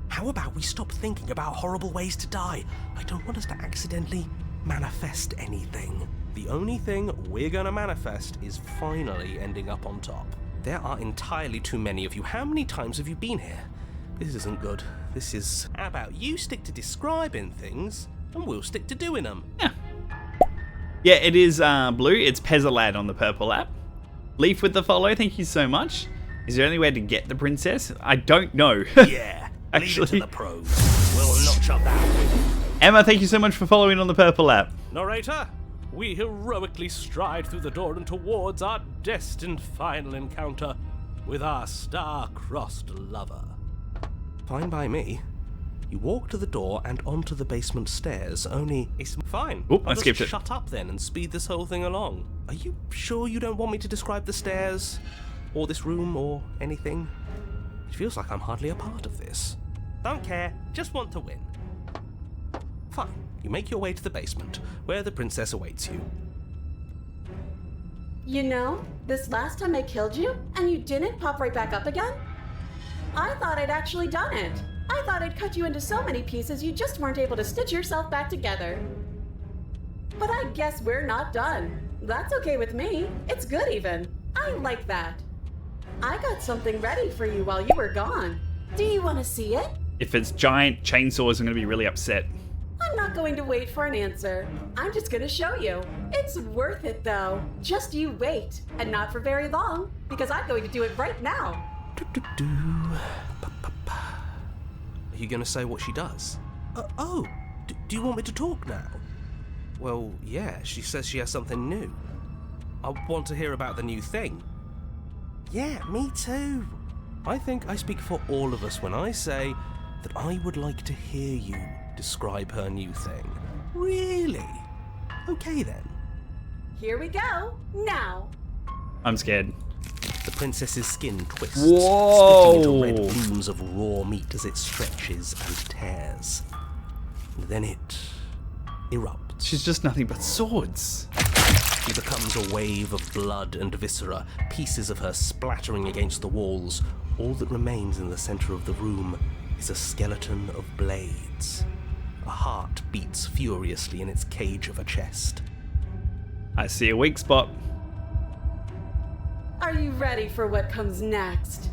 How about we stop thinking about horrible ways to die? I don't want us to accidentally manifest anything. The only thing we're gonna manifest is finally ending up on top. There are entirely too many of you. How many times have you been here? This isn't good. This is... How about you stick to describing things, and we'll stick to doing them. Yeah, it is blue. It's Pezzalad on the purple app. Leaf with the follow, thank you so much. Is there any way to get the princess? I don't know. Yeah, actually. leave it to the pros. We'll notch up that. Emma, thank you so much for following on the purple app. Narrator, we heroically stride through the door and towards our destined final encounter with our star-crossed lover. Fine by me. You walk to the door and onto the basement stairs, only it's fine. Oop, I I'll just skipped it. Shut up then and speed this whole thing along. Are you sure you don't want me to describe the stairs? Or this room, or anything? It feels like I'm hardly a part of this. Don't care, just want to win. Fine, you make your way to the basement, where the princess awaits you. You know, this last time I killed you, and you didn't pop right back up again? I thought I'd actually done it. I thought I'd cut you into so many pieces you just weren't able to stitch yourself back together. But I guess we're not done. That's okay with me. It's good even. I like that. I got something ready for you while you were gone. Do you want to see it? If it's giant chainsaws, I'm going to be really upset. I'm not going to wait for an answer. I'm just going to show you. It's worth it though. Just you wait. And not for very long, because I'm going to do it right now. Are you going to say what she does? Do you want me to talk now? Well, yeah, she says she has something new. I want to hear about the new thing. Yeah, me too. I think I speak for all of us when I say that I would like to hear you describe her new thing. Really? Okay then. Here we go. Now. I'm scared. The princess's skin twists, Whoa. splitting into red blooms of raw meat as it stretches and tears. And then it erupts. She's just nothing but swords. She becomes a wave of blood and viscera, pieces of her splattering against the walls. All that remains in the center of the room is a skeleton of blades. A heart beats furiously in its cage of a chest. I see a weak spot. Are you ready for what comes next?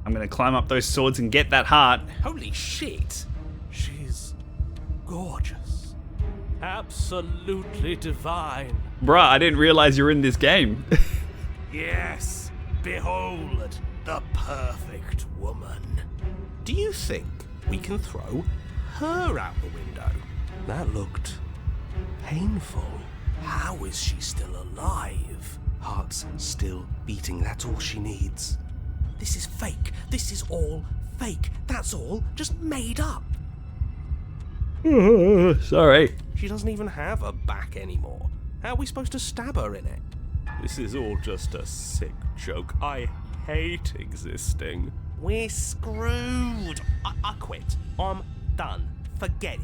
I'm going to climb up those swords and get that heart. Holy shit! She's gorgeous. Absolutely divine. Bruh, I didn't realize you were in this game. Yes, behold, the perfect woman. Do you think we can throw her out the window? That looked painful. How is she still alive? Heart's still beating, that's all she needs. This is fake. This is all fake. That's all just made up. Sorry. She doesn't even have a back anymore. How are we supposed to stab her in it? This is all just a sick joke. I hate existing. We're screwed. I quit. I'm done. Forget it.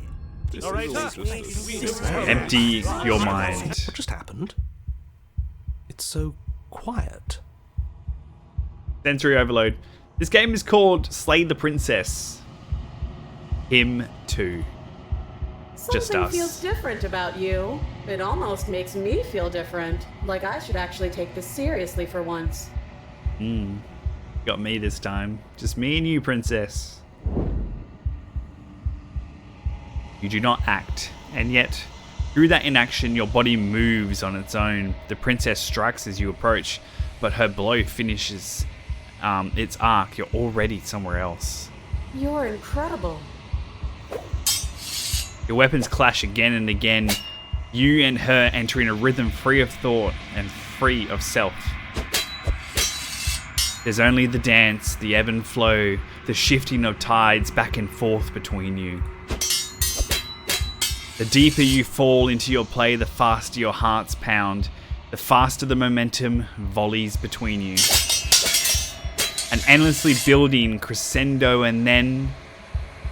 This All right, is all sir. just Empty your mind. What just happened? It's so quiet. Sensory overload. This game is called Slay the Princess. Him too. Just Something us. feels different about you. It almost makes me feel different. Like I should actually take this seriously for once. Got me this time. Just me and you, princess. You do not act, and yet, through that inaction, your body moves on its own. The princess strikes as you approach, but her blow finishes its arc. You're already somewhere else. You're incredible. Your weapons clash again and again. You and her entering a rhythm free of thought and free of self. There's only the dance, the ebb and flow, the shifting of tides back and forth between you. The deeper you fall into your play, the faster your hearts pound, the faster the momentum volleys between you. An endlessly building crescendo and then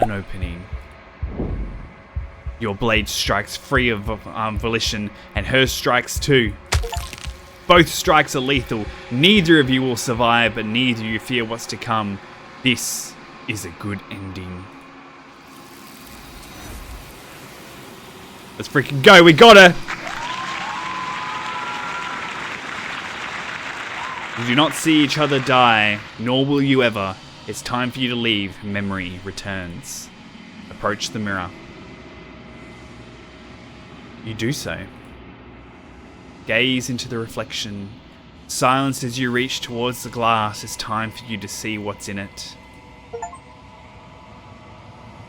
an opening. Your blade strikes free of volition, and hers strikes too. Both strikes are lethal. Neither of you will survive, but neither of you fear what's to come. This is a good ending. Let's freaking go. We got her. You do not see each other die, nor will you ever. It's time for you to leave. Memory returns. Approach the mirror. You do so. Gaze into the reflection. Silence as you reach towards the glass. It's time for you to see what's in it.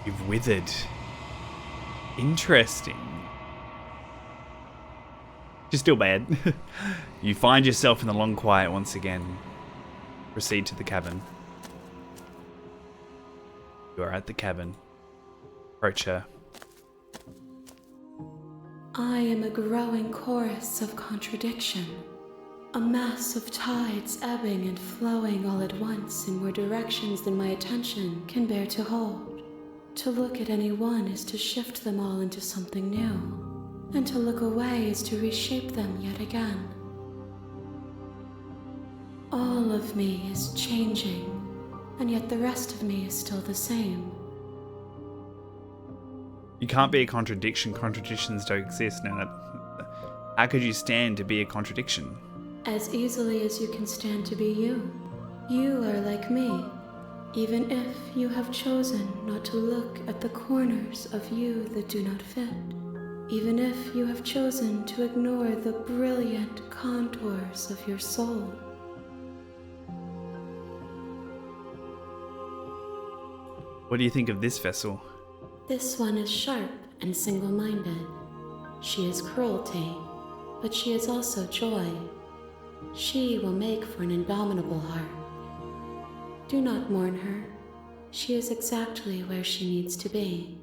You've withered. Interesting. She's still bad. You find yourself in the long quiet once again. Proceed to the cabin. You are at the cabin. Approach her. I am a growing chorus of contradiction, a mass of tides ebbing and flowing all at once in more directions than my attention can bear to hold. To look at any one is to shift them all into something new, and to look away is to reshape them yet again. All of me is changing, and yet the rest of me is still the same. You can't be a contradiction. Contradictions don't exist. Now, how could you stand to be a contradiction? As easily as you can stand to be you. You are like me, even if you have chosen not to look at the corners of you that do not fit. Even if you have chosen to ignore the brilliant contours of your soul. What do you think of this vessel? This one is sharp and single-minded. She is cruelty, but she is also joy. She will make for an indomitable heart. Do not mourn her. She is exactly where she needs to be.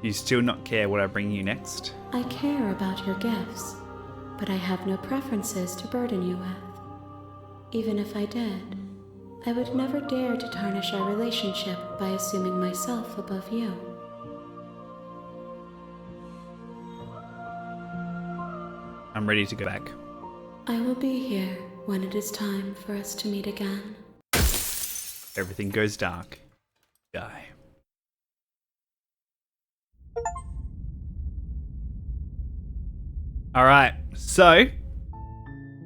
You still not care what I bring you next? I care about your gifts, but I have no preferences to burden you with. Even if I did, I would never dare to tarnish our relationship by assuming myself above you. I'm ready to go back. I will be here when it is time for us to meet again. Everything goes dark. Die. Alright, so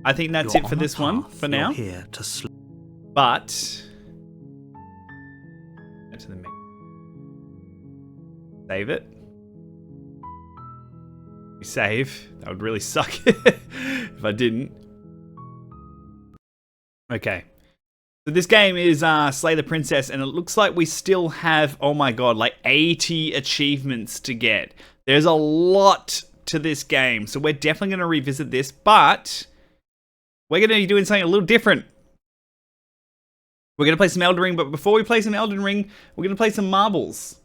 I think that's You're it for on a this one path. for now. You're here to But Save it. We save. That would really suck if I didn't. Okay. So this game is Slay the Princess, and it looks like we still have, oh my god, like 80 achievements to get. There's a lot to this game, so we're definitely going to revisit this, but we're going to be doing something a little different. We're going to play some Elden Ring, but before we play some Elden Ring, we're going to play some marbles.